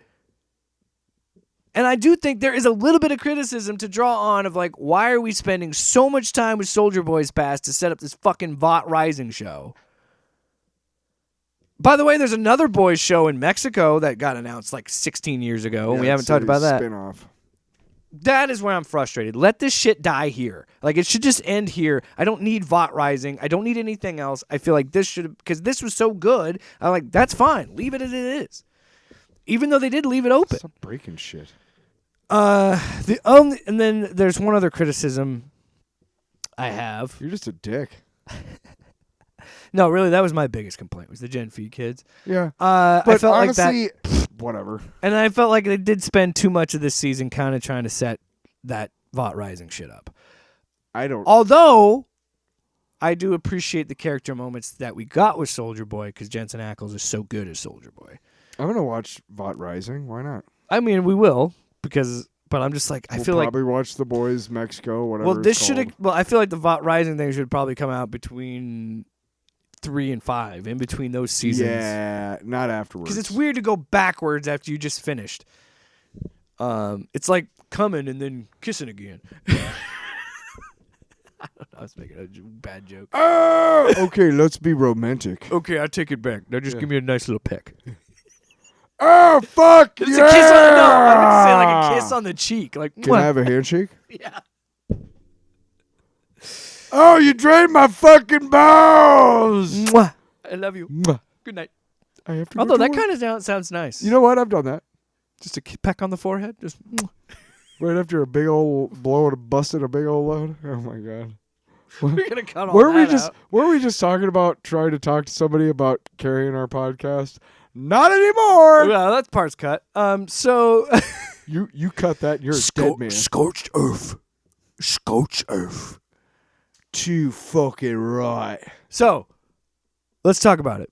Speaker 3: And I do think there is a little bit of criticism to draw on of like, why are we spending so much time with Soldier Boy's past to set up this fucking Vought Rising show? By the way, there's another boys show in Mexico that got announced like 16 years ago, and we haven't talked about that.
Speaker 2: Spin-off.
Speaker 3: That is where I'm frustrated. Let this shit die here. Like, it should just end here. I don't need Vought Rising. I don't need anything else. I feel like this should, because this was so good, I'm like, that's fine. Leave it as it is. Even though they did leave it open.
Speaker 2: Stop breaking shit.
Speaker 3: And then there's one other criticism I have.
Speaker 2: You're just a dick.
Speaker 3: No, really, that was my biggest complaint, was the Gen V kids.
Speaker 2: Yeah.
Speaker 3: But I felt
Speaker 2: honestly,
Speaker 3: like that,
Speaker 2: whatever.
Speaker 3: And I felt like they did spend too much of this season kind of trying to set that Vought Rising shit up. Although, I do appreciate the character moments that we got with Soldier Boy, because Jensen Ackles is so good as Soldier Boy.
Speaker 2: I'm going to watch Vought Rising. Why not?
Speaker 3: I mean, we will, but I'm just like, I feel like...
Speaker 2: We'll probably watch The Boys, Mexico, whatever.
Speaker 3: Well, this should... Well, I feel like the Vought Rising thing should probably come out between 3 and 5, in between those seasons.
Speaker 2: Yeah, not afterwards.
Speaker 3: Because it's weird to go backwards after you just finished. It's like coming and then kissing again. I don't know, I was making a bad joke.
Speaker 2: Okay, let's be romantic.
Speaker 3: Okay, I take it back. Now just give me a nice little peck.
Speaker 2: Oh, fuck!
Speaker 3: It's a kiss on the... No, I would say like a kiss on the cheek. Like,
Speaker 2: can I have a handshake?
Speaker 3: Yeah.
Speaker 2: Oh, you drained my fucking balls!
Speaker 3: Mwah. I love you.
Speaker 2: Mwah.
Speaker 3: Good night.
Speaker 2: I have to
Speaker 3: Although that kind of sounds nice.
Speaker 2: You know what? I've done that.
Speaker 3: Just a peck on the forehead. Just
Speaker 2: right after a big old blow and busted a big old load. Oh my god.
Speaker 3: We're gonna cut all that out.
Speaker 2: Were we just talking about trying to talk to somebody about carrying our podcast? Not anymore.
Speaker 3: Well, that part's cut. So
Speaker 2: you cut that. You're a dead man.
Speaker 3: Scorched earth. Scorched earth.
Speaker 2: Too fucking right.
Speaker 3: So, let's talk about it.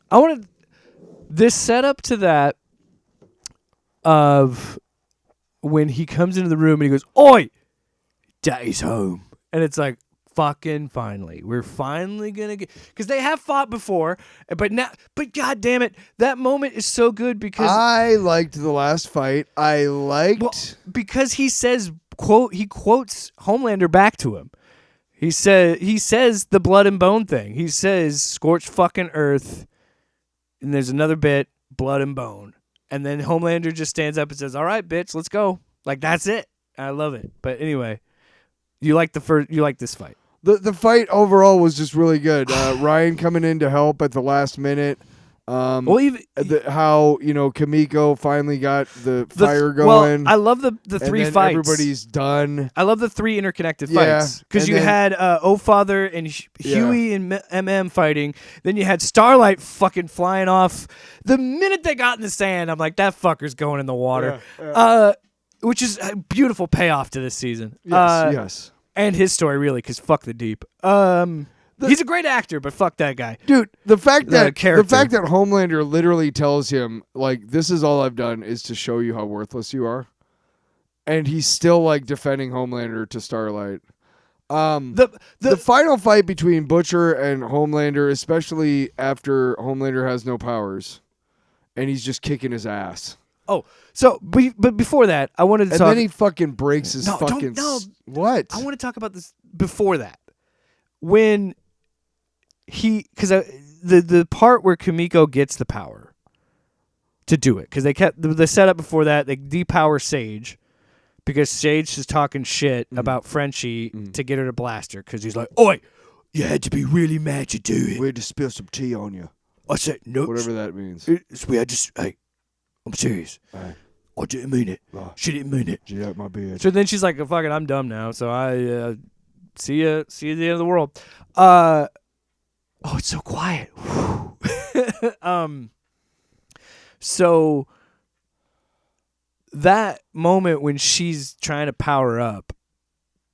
Speaker 3: I wanted this setup to that of when he comes into the room and he goes, "Oi, Daddy's home," and it's like, fucking finally, we're finally gonna get, because they have fought before, but god damn it, that moment is so good because
Speaker 2: I liked the last fight.
Speaker 3: Because he says, he quotes Homelander back to him. He says the blood and bone thing. He says scorched fucking earth, and there's another bit, blood and bone, and then Homelander just stands up and says, "All right, bitch, let's go." Like, that's it. I love it. But anyway, you like this fight?
Speaker 2: The fight overall was just really good. Ryan coming in to help at the last minute.
Speaker 3: Well, even
Speaker 2: how Kimiko finally got the fire going.
Speaker 3: Well, I love the three
Speaker 2: and then
Speaker 3: fights.
Speaker 2: Everybody's done.
Speaker 3: I love the three interconnected
Speaker 2: Yeah,
Speaker 3: fights because
Speaker 2: and
Speaker 3: you
Speaker 2: then-
Speaker 3: had O-Father and Huey and MM fighting. Then you had Starlight fucking flying off. The minute they got in the sand, I'm like, that fuc's going in the water. Which is a beautiful payoff to this season.
Speaker 2: Yes.
Speaker 3: And his story, really, because fuck the Deep. He's a great actor, but fuck that guy.
Speaker 2: Dude, the fact that
Speaker 3: character.
Speaker 2: Homelander literally tells him, like, this is all I've done is to show you how worthless you are. And he's still, like, defending Homelander to Starlight. The final fight between Butcher and Homelander, especially after Homelander has no powers, and he's just kicking his ass.
Speaker 3: Oh, so, but before that, I wanted to
Speaker 2: and
Speaker 3: talk...
Speaker 2: then he fucking breaks his fucking... What?
Speaker 3: I want to talk about this before that. When... because the part where Kimiko gets the power to do it, because they kept the setup before that, they depower Sage because Sage is talking shit about Frenchie to get her to blast her, because he's like, oi, you had to be really mad to do it.
Speaker 2: We had to spill some tea on you.
Speaker 3: I said, no.
Speaker 2: Whatever that means.
Speaker 3: Hey, I'm serious. I didn't mean it. She didn't mean it.
Speaker 2: She out my beard.
Speaker 3: So then she's like, fuck it, I'm dumb now, so I see you at the end of the world. Oh, it's so quiet. So that moment when she's trying to power up,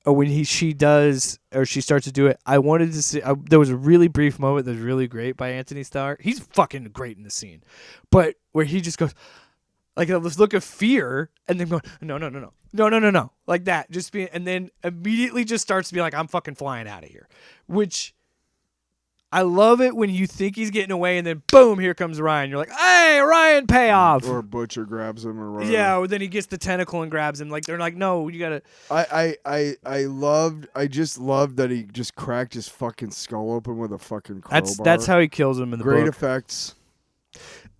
Speaker 3: or when she starts to do it, I wanted to see. There was a really brief moment that was really great by Anthony Starr. He's fucking great in the scene, but where he just goes, like, this look of fear, and then going, no, like that, just being, and then immediately just starts to be like, I'm fucking flying out of here, which. I love it when you think he's getting away, and then boom, here comes Ryan. You're like, hey, Ryan, payoff.
Speaker 2: Or Butcher grabs him, or whatever.
Speaker 3: Yeah, or then he gets the tentacle and grabs him. Like, they're like, no, you gotta.
Speaker 2: I just loved that he just cracked his fucking skull open with a fucking crowbar.
Speaker 3: That's how he kills him in the book.
Speaker 2: Great effects.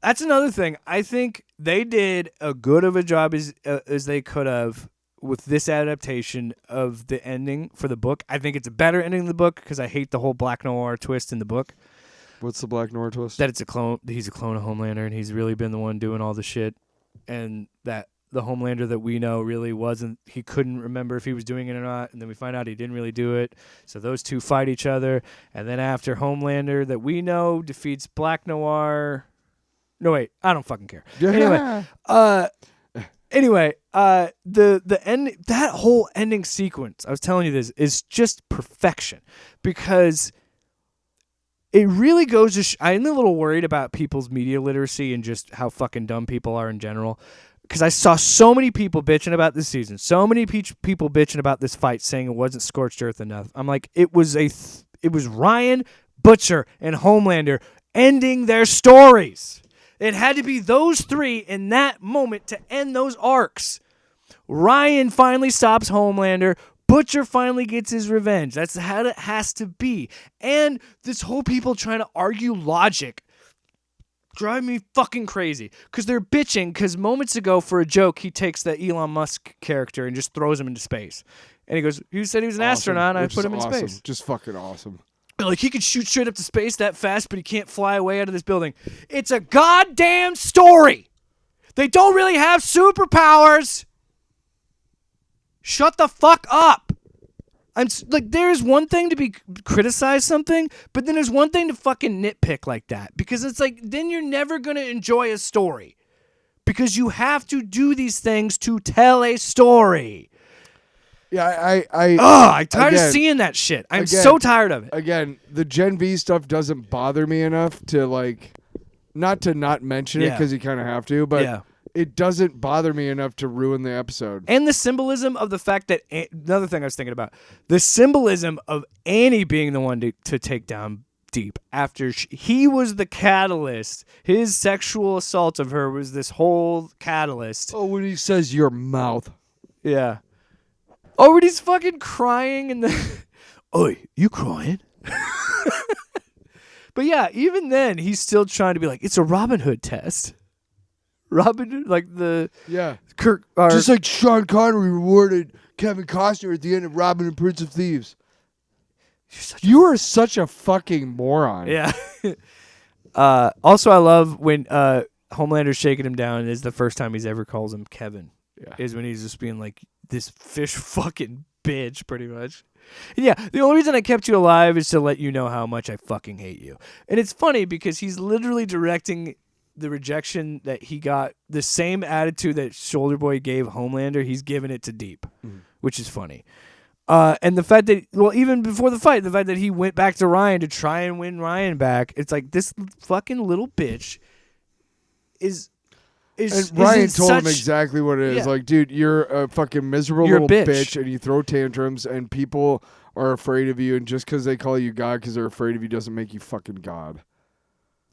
Speaker 3: That's another thing. I think they did a good of a job as they could have with this adaptation of the ending for the book. I think it's a better ending in the book because I hate the whole Black Noir twist in the book.
Speaker 2: What's the Black Noir twist?
Speaker 3: That it's a clone. He's a clone of Homelander, and he's really been the one doing all the shit. And that the Homelander that we know really wasn't. He couldn't remember if he was doing it or not. And then we find out he didn't really do it. So those two fight each other. And then after Homelander that we know defeats Black Noir. No, wait. I don't fucking care. Anyway, the end, that whole ending sequence, I was telling you this, is just perfection, because it really goes to I'm a little worried about people's media literacy and just how fucking dumb people are in general, because I saw so many people bitching about this season, so many people bitching about this fight, saying it wasn't scorched earth enough. I'm like, it was Ryan, Butcher, and Homelander ending their stories. It had to be those three in that moment to end those arcs. Ryan finally stops Homelander. Butcher finally gets his revenge. That's how it has to be. And this whole people trying to argue logic drive me fucking crazy. Because they're bitching because moments ago, for a joke, he takes the Elon Musk character and just throws him into space. And he goes, you said he was an astronaut, and I put him in space.
Speaker 2: Just fucking awesome.
Speaker 3: Like, he could shoot straight up to space that fast, but he can't fly away out of this building. It's a goddamn story. They don't really have superpowers. Shut the fuck up. I'm like, there's one thing to be criticize something, but then there's one thing to fucking nitpick like that, because it's like, then you're never going to enjoy a story, because you have to do these things to tell a story.
Speaker 2: Yeah,
Speaker 3: I'm tired of seeing that shit. I'm so tired of it.
Speaker 2: Again, the Gen V stuff doesn't bother me enough to, like, not to not mention it, because you kind of have to, but it doesn't bother me enough to ruin the episode.
Speaker 3: And the symbolism of the fact that, another thing I was thinking about, the symbolism of Annie being the one to take down Deep after he was the catalyst. His sexual assault of her was this whole catalyst.
Speaker 2: Oh, when he says your mouth.
Speaker 3: Yeah. Oh, when he's fucking crying and Oi, you crying? But yeah, even then, he's still trying to be like, it's a Robin Hood test. Robin Hood, like the...
Speaker 2: Yeah.
Speaker 3: Kirk,
Speaker 2: just like Sean Connery rewarded Kevin Costner at the end of Robin and Prince of Thieves. You are such a fucking moron.
Speaker 3: Yeah. Also, I love when Homelander's shaking him down. Is the first time he's ever calls him Kevin.
Speaker 2: Yeah.
Speaker 3: Is when he's just being like this fish fucking bitch, pretty much. And yeah, the only reason I kept you alive is to let you know how much I fucking hate you. And it's funny because he's literally directing the rejection that he got, the same attitude that Shoulder Boy gave Homelander, he's giving it to Deep, which is funny. And the fact that, well, even before the fight, the fact that he went back to Ryan to try and win Ryan back, it's like this fucking little bitch is
Speaker 2: and Ryan
Speaker 3: is
Speaker 2: told him
Speaker 3: such-
Speaker 2: exactly what it is.
Speaker 3: Yeah.
Speaker 2: Like, dude, you're a fucking miserable
Speaker 3: You're a
Speaker 2: little
Speaker 3: bitch.
Speaker 2: and you throw tantrums, and people are afraid of you. And just because they call you God because they're afraid of you doesn't make you fucking God.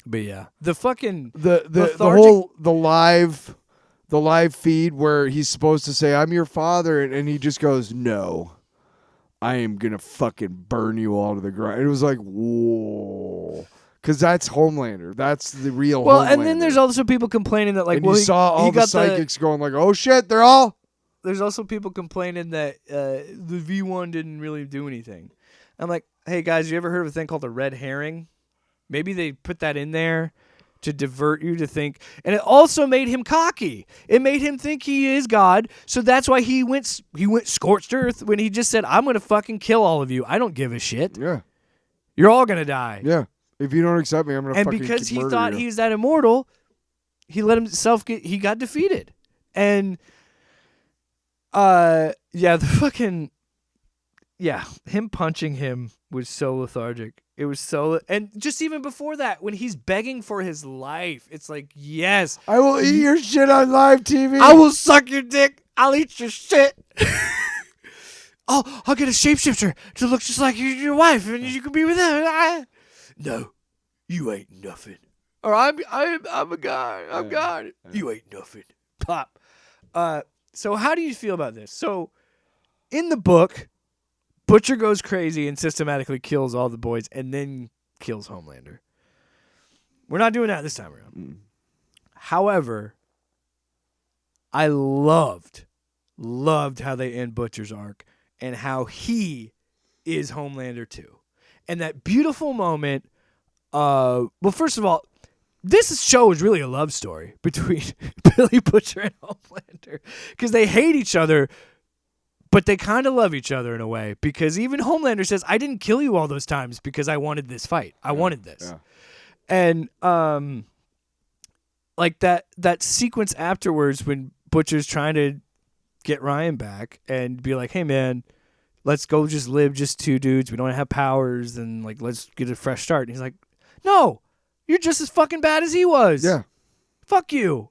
Speaker 3: But yeah, the fucking
Speaker 2: The
Speaker 3: lethargic-
Speaker 2: whole the live feed where he's supposed to say I'm your father, and he just goes, no, I am gonna fucking burn you all to the ground. It was like, whoa. Because that's Homelander. That's the real
Speaker 3: well,
Speaker 2: Homelander.
Speaker 3: and then there's also people complaining that like,
Speaker 2: and
Speaker 3: well,
Speaker 2: you
Speaker 3: he,
Speaker 2: saw all
Speaker 3: he
Speaker 2: the
Speaker 3: got
Speaker 2: psychics going like, oh shit, they're all.
Speaker 3: There's also people complaining that the V1 didn't really do anything. I'm like, hey guys, you ever heard of a thing called a red herring? Maybe they put that in there to divert you to think, and it also made him cocky. It made him think he is God, so that's why he went scorched earth when he just said, I'm gonna fucking kill all of you. I don't give a shit.
Speaker 2: Yeah.
Speaker 3: You're all gonna die.
Speaker 2: Yeah. If you don't accept me, I'm gonna
Speaker 3: And
Speaker 2: fucking
Speaker 3: because he
Speaker 2: murder
Speaker 3: thought
Speaker 2: you.
Speaker 3: he was that immortal, he let himself he got defeated. And yeah, him punching him was so lethargic. It was so, and just even before that, when he's begging for his life, it's like, yes,
Speaker 2: I will eat your shit on live TV.
Speaker 3: I will suck your dick. I'll eat your shit. I'll get a shapeshifter to look just like your wife, and you can be with her. No, you ain't nothing. Or I'm a guy. I'm God. You ain't nothing. Pop. So how do you feel about this? So in the book, Butcher goes crazy and systematically kills all the boys and then kills Homelander. We're not doing that this time around. However, I loved how they end Butcher's arc and how he is Homelander too. And that beautiful moment, well, first of all, this show is really a love story between Billy Butcher and Homelander because they hate each other, but they kind of love each other in a way because even Homelander says, I didn't kill you all those times because I wanted this fight. I wanted this. Yeah. And like that sequence afterwards when Butcher's trying to get Ryan back and be like, hey, man, let's go just live just two dudes. We don't have powers and like let's get a fresh start. And he's like, no, you're just as fucking bad as he was.
Speaker 2: Yeah.
Speaker 3: Fuck you.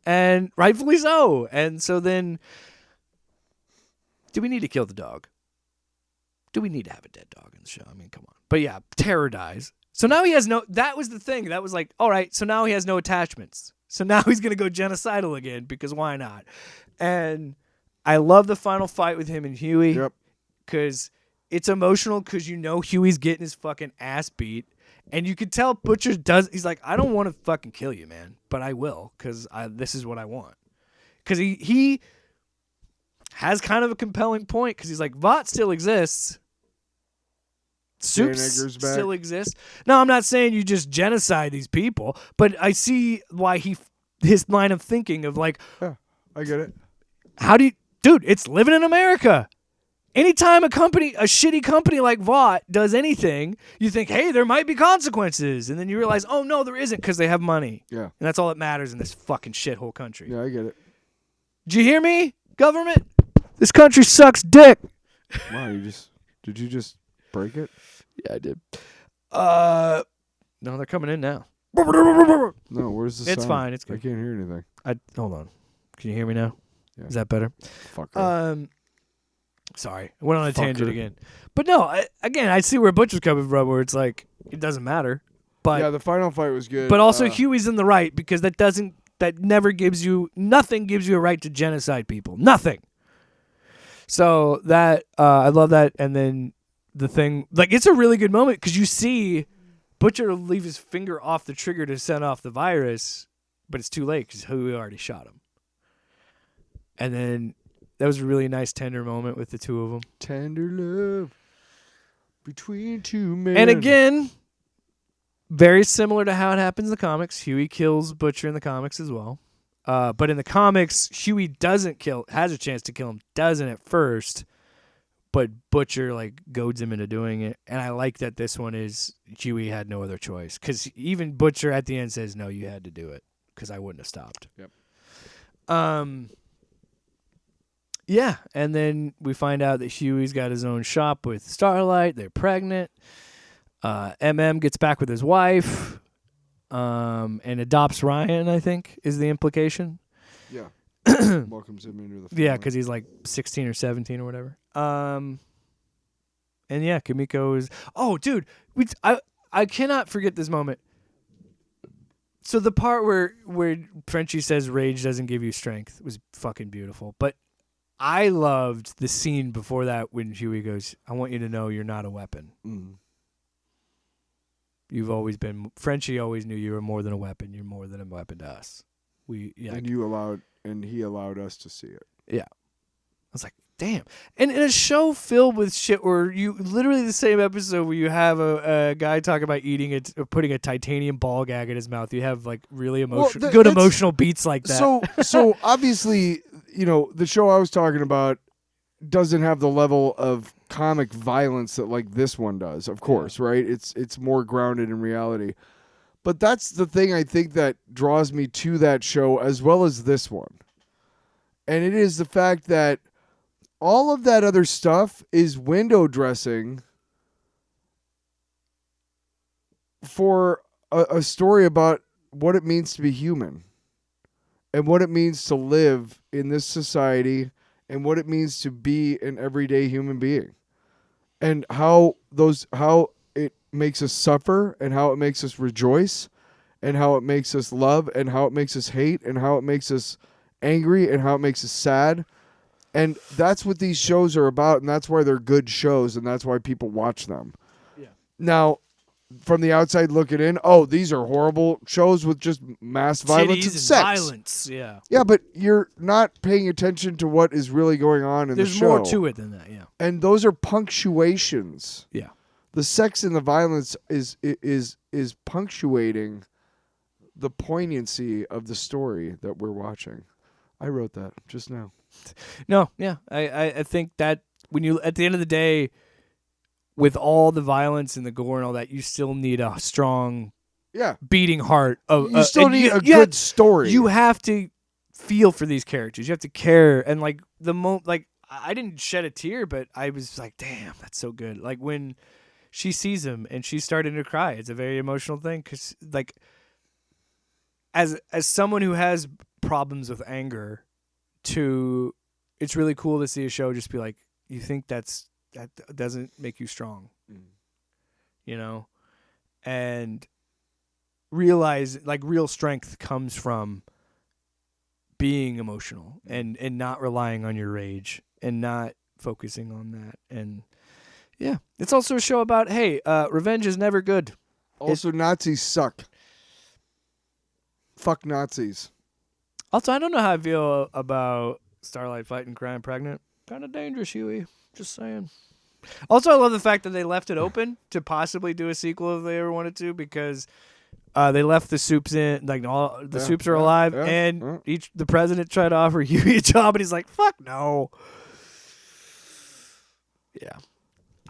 Speaker 3: And rightfully so. And so then, do we need to kill the dog? Do we need to have a dead dog in the show? I mean, come on. But yeah, Terror dies. So now he has no, that was the thing. That was like, all right, so now he has no attachments. So now he's going to go genocidal again because why not? And I love the final fight with him and Huey.
Speaker 2: Yep.
Speaker 3: Because it's emotional because you know Huey's getting his fucking ass beat. And you can tell Butcher he's like, I don't want to fucking kill you, man. But I will because this is what I want. Because he has kind of a compelling point because he's like, Vought still exists. Soups still exists. No, I'm not saying you just genocide these people, but I see why his line of thinking of like,
Speaker 2: yeah, I get it.
Speaker 3: How do you, dude? It's living in America. Anytime a shitty company like Vought does anything, you think, hey, there might be consequences, and then you realize, oh no, there isn't because they have money.
Speaker 2: Yeah,
Speaker 3: and that's all that matters in this fucking shithole country.
Speaker 2: Yeah, I get it.
Speaker 3: Did you hear me, government? This country sucks dick.
Speaker 2: Wow, did you just break it?
Speaker 3: Yeah, I did. No, they're coming in now.
Speaker 2: No, where's the sound?
Speaker 3: It's fine. It's good.
Speaker 2: I can't hear anything.
Speaker 3: Hold on. Can you hear me now?
Speaker 2: Yeah.
Speaker 3: Is that better?
Speaker 2: Fucker.
Speaker 3: Sorry, I went on a tangent again. But no, I see where Butcher's coming from, where it's like it doesn't matter. But
Speaker 2: yeah, the final fight was good.
Speaker 3: But also Huey's in the right because nothing gives you a right to genocide people. Nothing. So that I love that, and then the thing, like, it's a really good moment because you see Butcher leave his finger off the trigger to send off the virus, but it's too late because Huey already shot him. And then that was a really nice tender moment with the two of them.
Speaker 2: Tender love. Between two men.
Speaker 3: And again, very similar to how it happens in the comics. Huey kills Butcher in the comics as well. But in the comics, Huey doesn't kill, has a chance to kill him, doesn't at first, but Butcher like goads him into doing it. And I like that this one is Huey had no other choice, because even Butcher at the end says, "No, you had to do it, because I wouldn't have stopped."
Speaker 2: Yep.
Speaker 3: Yeah, and then we find out that Huey's got his own shop with Starlight. They're pregnant. MM gets back with his wife, and adopts Ryan, I think, is the implication.
Speaker 2: Yeah. Welcomes him into the family.
Speaker 3: Yeah, because he's like 16 or 17 or whatever. And yeah, Kimiko is... Oh, dude, I cannot forget this moment. So the part where Frenchie says rage doesn't give you strength was fucking beautiful. But I loved the scene before that when Huey goes, "I want you to know you're not a weapon.
Speaker 2: Mm.
Speaker 3: You've always been... Frenchie always knew you were more than a weapon. You're more than a weapon to us."
Speaker 2: And he allowed us to see it.
Speaker 3: Yeah. I was like, damn. And in a show filled with shit where you literally the same episode where you have a guy talk about eating it or putting a titanium ball gag in his mouth. You have like really emotional beats like that.
Speaker 2: So obviously, the show I was talking about doesn't have the level of comic violence that like this one does, of course, right? It's more grounded in reality. But that's the thing I think that draws me to that show as well as this one. And it is the fact that all of that other stuff is window dressing for a story about what it means to be human and what it means to live in this society and what it means to be an everyday human being and how it makes us suffer and how it makes us rejoice and how it makes us love and how it makes us hate and how it makes us angry and how it makes us sad. And that's what these shows are about, and that's why they're good shows, and that's why people watch them. Yeah. Now, from the outside looking in, these are horrible shows with just mass violence and sex.
Speaker 3: Violence, yeah.
Speaker 2: Yeah, but you're not paying attention to what is really going on in the show.
Speaker 3: There's more to it than that, yeah.
Speaker 2: And those are punctuations.
Speaker 3: Yeah.
Speaker 2: The sex and the violence is punctuating the poignancy of the story that we're watching. I wrote that just now.
Speaker 3: No, yeah. I think that when you, at the end of the day, with all the violence and the gore and all that, you still need a strong, beating heart.
Speaker 2: You still need a good story.
Speaker 3: You have to feel for these characters. You have to care. And like I didn't shed a tear, but I was like, damn, that's so good. Like when she sees him and she's starting to cry. It's a very emotional thing because, like, as someone who has problems with anger, it's really cool to see a show just be like, you think that doesn't make you strong, and realize like real strength comes from being emotional and not relying on your rage and not focusing on that. And yeah, it's also a show about, hey, revenge is never good.
Speaker 2: Also, Nazis suck. Fuck Nazis.
Speaker 3: Also, I don't know how I feel about Starlight fighting crime pregnant. Kind of dangerous, Huey. Just saying. Also, I love the fact that they left it open to possibly do a sequel if they ever wanted to, because they left the soups in, like all the soups are alive, and the president tried to offer Huey a job, and he's like, "Fuck no." Yeah,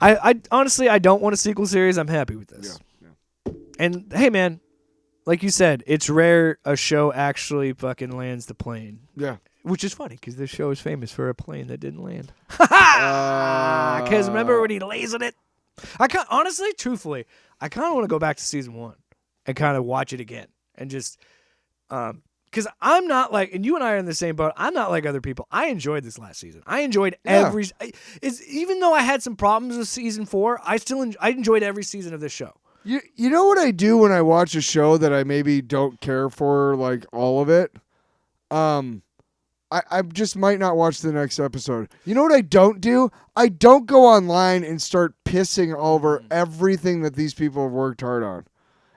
Speaker 3: I honestly I don't want a sequel series. I'm happy with this. Yeah. And hey, man. Like you said, it's rare a show actually fucking lands the plane.
Speaker 2: Yeah.
Speaker 3: Which is funny, because this show is famous for a plane that didn't land. Because remember when he lays on it? Honestly, truthfully, I kind of want to go back to season 1 and kind of watch it again. And just, because I'm not like, and you and I are in the same boat, I'm not like other people. I enjoyed this last season. I enjoyed even though I had some problems with season 4, I enjoyed every season of this show.
Speaker 2: You know what I do when I watch a show that I maybe don't care for, like, all of it? I just might not watch the next episode. You know what I don't do? I don't go online and start pissing over everything that these people have worked hard on.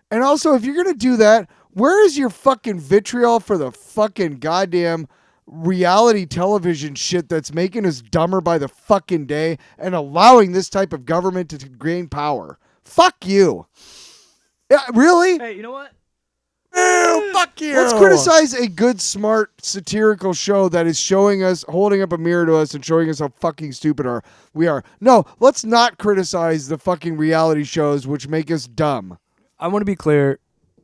Speaker 2: And also, if you're going to do that, where is your fucking vitriol for the fucking goddamn reality television shit that's making us dumber by the fucking day and allowing this type of government to gain power. Fuck you. Yeah, really?
Speaker 3: Hey, you know what?
Speaker 2: Ew, fuck you. Let's criticize a good, smart, satirical show that is showing us, holding up a mirror to us and showing us how fucking stupid we are. No, let's not criticize the fucking reality shows which make us dumb.
Speaker 3: I want to be clear,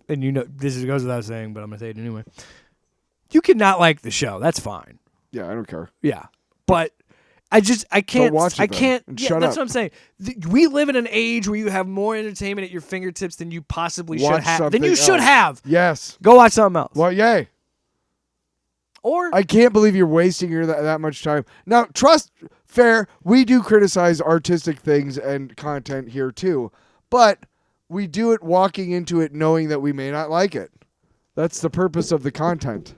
Speaker 3: and you know this goes without saying, but I'm going to say it anyway. You can not like the show. That's fine.
Speaker 2: Yeah, I don't care.
Speaker 3: Yeah. But I can't.
Speaker 2: Don't watch it,
Speaker 3: I can't.
Speaker 2: then, and
Speaker 3: Yeah,
Speaker 2: shut
Speaker 3: that's
Speaker 2: up.
Speaker 3: what I'm saying. We live in an age where you have more entertainment at your fingertips than you possibly should
Speaker 2: Watch
Speaker 3: have. Than
Speaker 2: something
Speaker 3: you should
Speaker 2: else.
Speaker 3: have.
Speaker 2: Yes.
Speaker 3: Go watch something else.
Speaker 2: Well, yay.
Speaker 3: Or
Speaker 2: I can't believe you're wasting that much time. Now, Faire, we do criticize artistic things and content here too, but we do it walking into it knowing that we may not like it. That's the purpose of the content.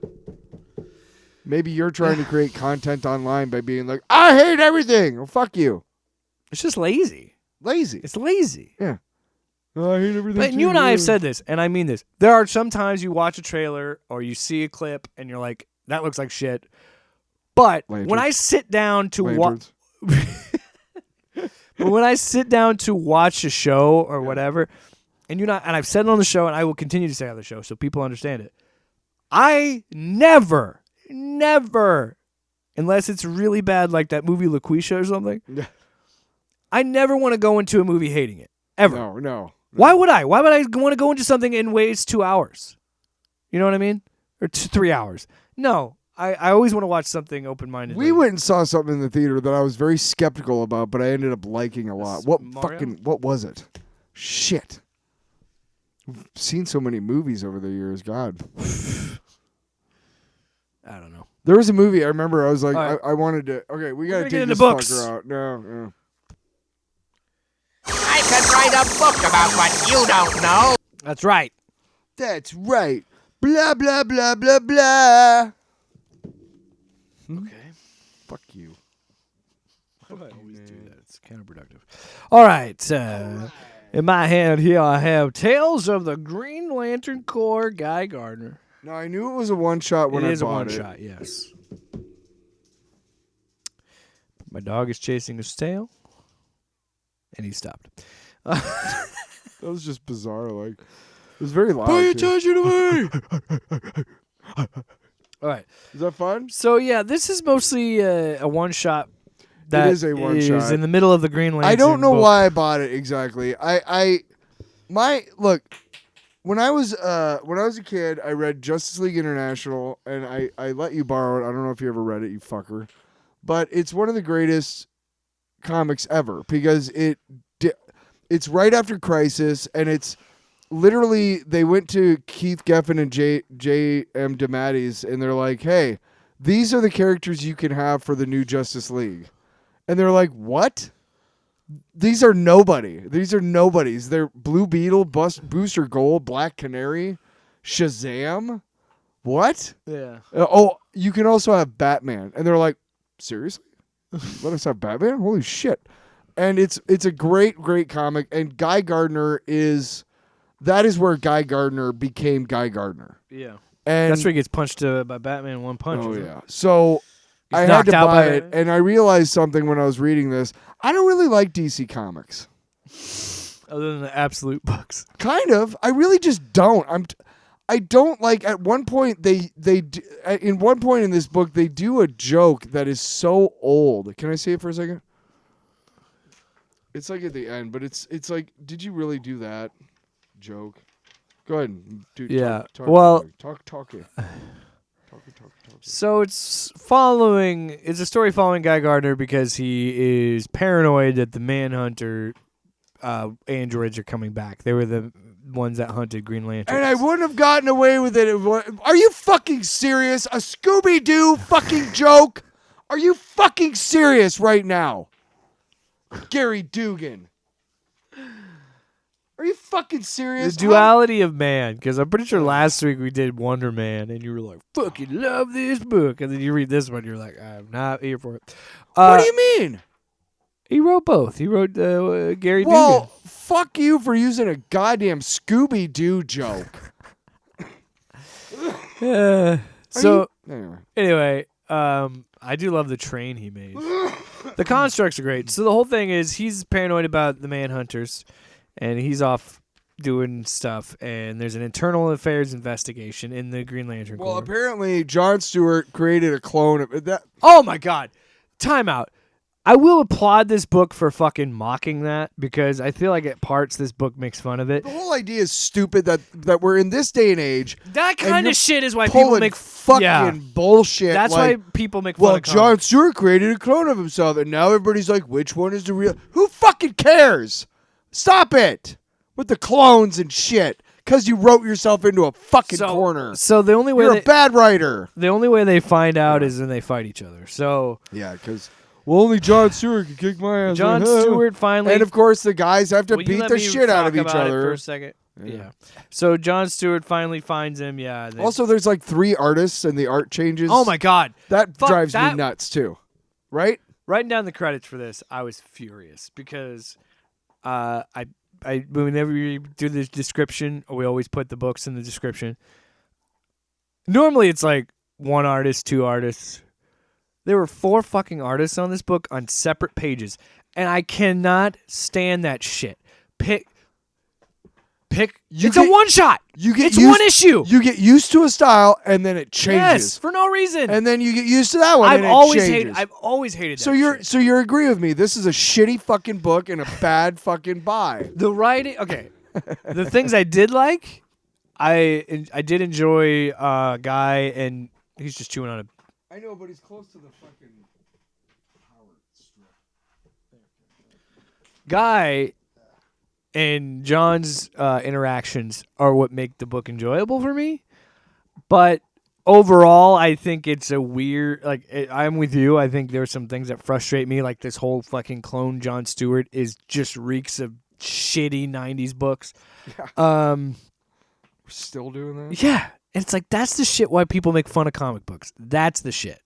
Speaker 2: Maybe you're trying to create content online by being like, I hate everything. Well, fuck you.
Speaker 3: it's just lazy.
Speaker 2: Lazy.
Speaker 3: It's lazy.
Speaker 2: Yeah. Oh, I hate everything.
Speaker 3: But you and I have said this, and I mean this. There are sometimes you watch a trailer or you see a clip and you're like, that looks like shit. But when I sit down to watch, but when I sit down to watch a show or whatever, and I've said it on the show, and I will continue to say it on the show, so people understand it. I never, unless it's really bad, like that movie LaQuisha or something.
Speaker 2: Yeah.
Speaker 3: I never want to go into a movie hating it ever.
Speaker 2: No.
Speaker 3: Why would I? Why would I want to go into something and waste 2 hours? You know what I mean? Or 3 hours? No. I always want to watch something open-minded.
Speaker 2: We went and saw something in the theater that I was very skeptical about, but I ended up liking a lot. What was it? Shit. I've seen so many movies over the years. God.
Speaker 3: I don't know.
Speaker 2: There was a movie I remember. I was like,
Speaker 3: right.
Speaker 2: I wanted to. Okay, we gotta
Speaker 3: gonna
Speaker 2: take
Speaker 3: get into
Speaker 2: this
Speaker 3: books.
Speaker 2: fucker out. No.
Speaker 4: I could write a book about what you don't know.
Speaker 3: That's right.
Speaker 2: That's right. Blah blah blah blah blah.
Speaker 3: Okay.
Speaker 2: Fuck you.
Speaker 3: I always do that. It's counterproductive. All right. In my hand here, I have Tales of the Green Lantern Corps, Guy Gardner.
Speaker 2: No, I knew it was a one shot when
Speaker 3: It
Speaker 2: I
Speaker 3: is a
Speaker 2: bought it.
Speaker 3: one-shot, yes. My dog is chasing his tail, and he stopped.
Speaker 2: That was just bizarre. Like, it was very loud.
Speaker 3: Pay
Speaker 2: too.
Speaker 3: attention to me! All right.
Speaker 2: Is that fun?
Speaker 3: So, yeah, this is mostly a one-shot. That
Speaker 2: is a one-shot.
Speaker 3: is in the middle of the Green Lantern
Speaker 2: I don't know
Speaker 3: book.
Speaker 2: why I bought it exactly. Look, when I was a kid, I read Justice League International, and I let you borrow it. I don't know if you ever read it, you fucker. But it's one of the greatest comics ever because it's right after Crisis, and it's literally they went to Keith Geffen and J.M. DeMatteis, and they're like, hey, these are the characters you can have for the new Justice League. And they're like, what? These are nobody. These are nobodies. They're Blue Beetle, Booster Gold, Black Canary, Shazam. What?
Speaker 3: Yeah.
Speaker 2: You can also have Batman. And they're like, seriously? Let us have Batman? Holy shit. And it's a great, great comic. And Guy Gardner that is where Guy Gardner became Guy Gardner.
Speaker 3: Yeah.
Speaker 2: And
Speaker 3: That's where he gets punched by Batman in one punch.
Speaker 2: Oh,
Speaker 3: isn't it?
Speaker 2: yeah. So
Speaker 3: He's
Speaker 2: I had
Speaker 3: knocked
Speaker 2: to
Speaker 3: out
Speaker 2: buy
Speaker 3: by
Speaker 2: it, and I realized something when I was reading this. I don't really like DC Comics.
Speaker 3: Other than the absolute books.
Speaker 2: Kind of. I really just don't. I don't like. At one point, in one point in this book, they do a joke that is so old. Can I say it for a second? It's like at the end, but it's like, did you really do that joke? Go ahead, and do.
Speaker 3: Yeah.
Speaker 2: Talk
Speaker 3: Well,
Speaker 2: talk it.
Speaker 3: So it's a story following Guy Gardner because he is paranoid that the Manhunter androids are coming back. They were the ones that hunted Green Lantern.
Speaker 2: And I wouldn't have gotten away with it. Are you fucking serious? A Scooby-Doo fucking joke? Are you fucking serious right now? Gerry Duggan. Are you fucking serious?
Speaker 3: The duality of man, because I'm pretty sure last week we did Wonder Man, and you were like, fucking love this book. And then you read this one, you're like, I'm not here for it.
Speaker 2: What do you mean?
Speaker 3: He wrote both. He wrote Gerry
Speaker 2: Well, fuck you for using a goddamn Scooby-Doo joke.
Speaker 3: Duggan. So
Speaker 2: Anyway.
Speaker 3: anyway, I do love the train he made. The constructs are great. So the whole thing is he's paranoid about the Manhunters, and he's off doing stuff. And there's an internal affairs investigation in the Green Lantern
Speaker 2: Well,
Speaker 3: Corps.
Speaker 2: apparently John Stewart created a clone of that.
Speaker 3: Oh my God! Time out. I will applaud this book for fucking mocking that because I feel like at parts this book makes fun of it.
Speaker 2: The whole idea is stupid that we're in this day and age.
Speaker 3: That kind of shit is why
Speaker 2: Pulling
Speaker 3: people make
Speaker 2: fucking bullshit.
Speaker 3: That's
Speaker 2: like,
Speaker 3: why people make fun
Speaker 2: well,
Speaker 3: of
Speaker 2: John
Speaker 3: comics.
Speaker 2: Stewart created a clone of himself, and now everybody's like, which one is the real? Who fucking cares? Stop it with the clones and shit. Because you wrote yourself into a fucking corner.
Speaker 3: So the only way
Speaker 2: You're a bad writer.
Speaker 3: The only way they find out is when they fight each other. So
Speaker 2: yeah, because. Well, only John Stewart can kick my ass.
Speaker 3: John Stewart finally,
Speaker 2: and of course the guys have to
Speaker 3: Will you
Speaker 2: beat
Speaker 3: let
Speaker 2: the
Speaker 3: me
Speaker 2: shit out of
Speaker 3: talk
Speaker 2: each
Speaker 3: about it
Speaker 2: other
Speaker 3: for a second. Yeah. So John Stewart finally finds him. Yeah.
Speaker 2: Also, there's like 3 artists, and the art changes.
Speaker 3: Oh my God,
Speaker 2: that
Speaker 3: Fuck,
Speaker 2: drives
Speaker 3: that-
Speaker 2: me nuts too. Right?
Speaker 3: Writing down the credits for this, I was furious because I whenever we do the description, we always put the books in the description. Normally, it's like 1 artist, 2 artists. There were 4 fucking artists on this book on separate pages, and I cannot stand that shit. Pick. It's a one shot. It's one issue.
Speaker 2: You get used to a style, and then it changes.
Speaker 3: Yes, for no reason.
Speaker 2: And then you get used to that one.
Speaker 3: I've
Speaker 2: and
Speaker 3: always
Speaker 2: it changes.
Speaker 3: hated that.
Speaker 2: So you're
Speaker 3: shit.
Speaker 2: so you're agreeing with me? This is a shitty fucking book and a bad fucking buy.
Speaker 3: The writing. Okay, the things I did like, I did enjoy Guy, and he's just chewing on a.
Speaker 2: I know, but he's close to the fucking Howard strip.
Speaker 3: Guy and John's interactions are what make the book enjoyable for me. But overall, I think it's a weird. I'm with you. I think there's some things that frustrate me, like this whole fucking clone John Stewart is just reeks of shitty '90s books.
Speaker 2: Yeah. We're still doing that.
Speaker 3: Yeah. And it's like, that's the shit why people make fun of comic books. That's the shit.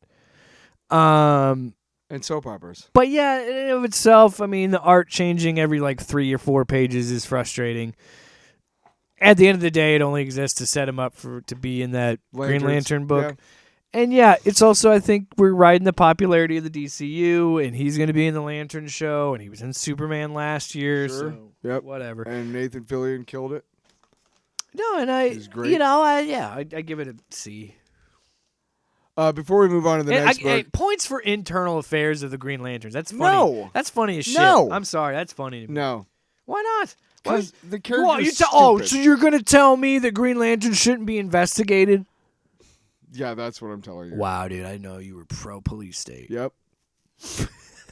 Speaker 2: And soap operas.
Speaker 3: But yeah, in and of itself, I mean, the art changing every like 3 or 4 pages is frustrating. At the end of the day, it only exists to set him up to be in that Green Lantern book. Yeah. And yeah, it's also, I think we're riding the popularity of the DCU, and he's going to be in the Lantern show, and he was in Superman last year.
Speaker 2: Sure.
Speaker 3: So
Speaker 2: Yep.
Speaker 3: whatever.
Speaker 2: And Nathan Fillion killed it.
Speaker 3: No, and I give it a C.
Speaker 2: Before we move on to the next book.
Speaker 3: Points for internal affairs of the Green Lanterns. That's funny.
Speaker 2: No.
Speaker 3: That's funny as shit.
Speaker 2: No.
Speaker 3: I'm sorry. That's funny to me.
Speaker 2: No.
Speaker 3: Why not?
Speaker 2: Because the character's
Speaker 3: Well,
Speaker 2: stupid.
Speaker 3: so you're going to tell me that Green Lantern shouldn't be investigated?
Speaker 2: Yeah, that's what I'm telling you.
Speaker 3: Wow, dude. I know you were pro-police state.
Speaker 2: Yep.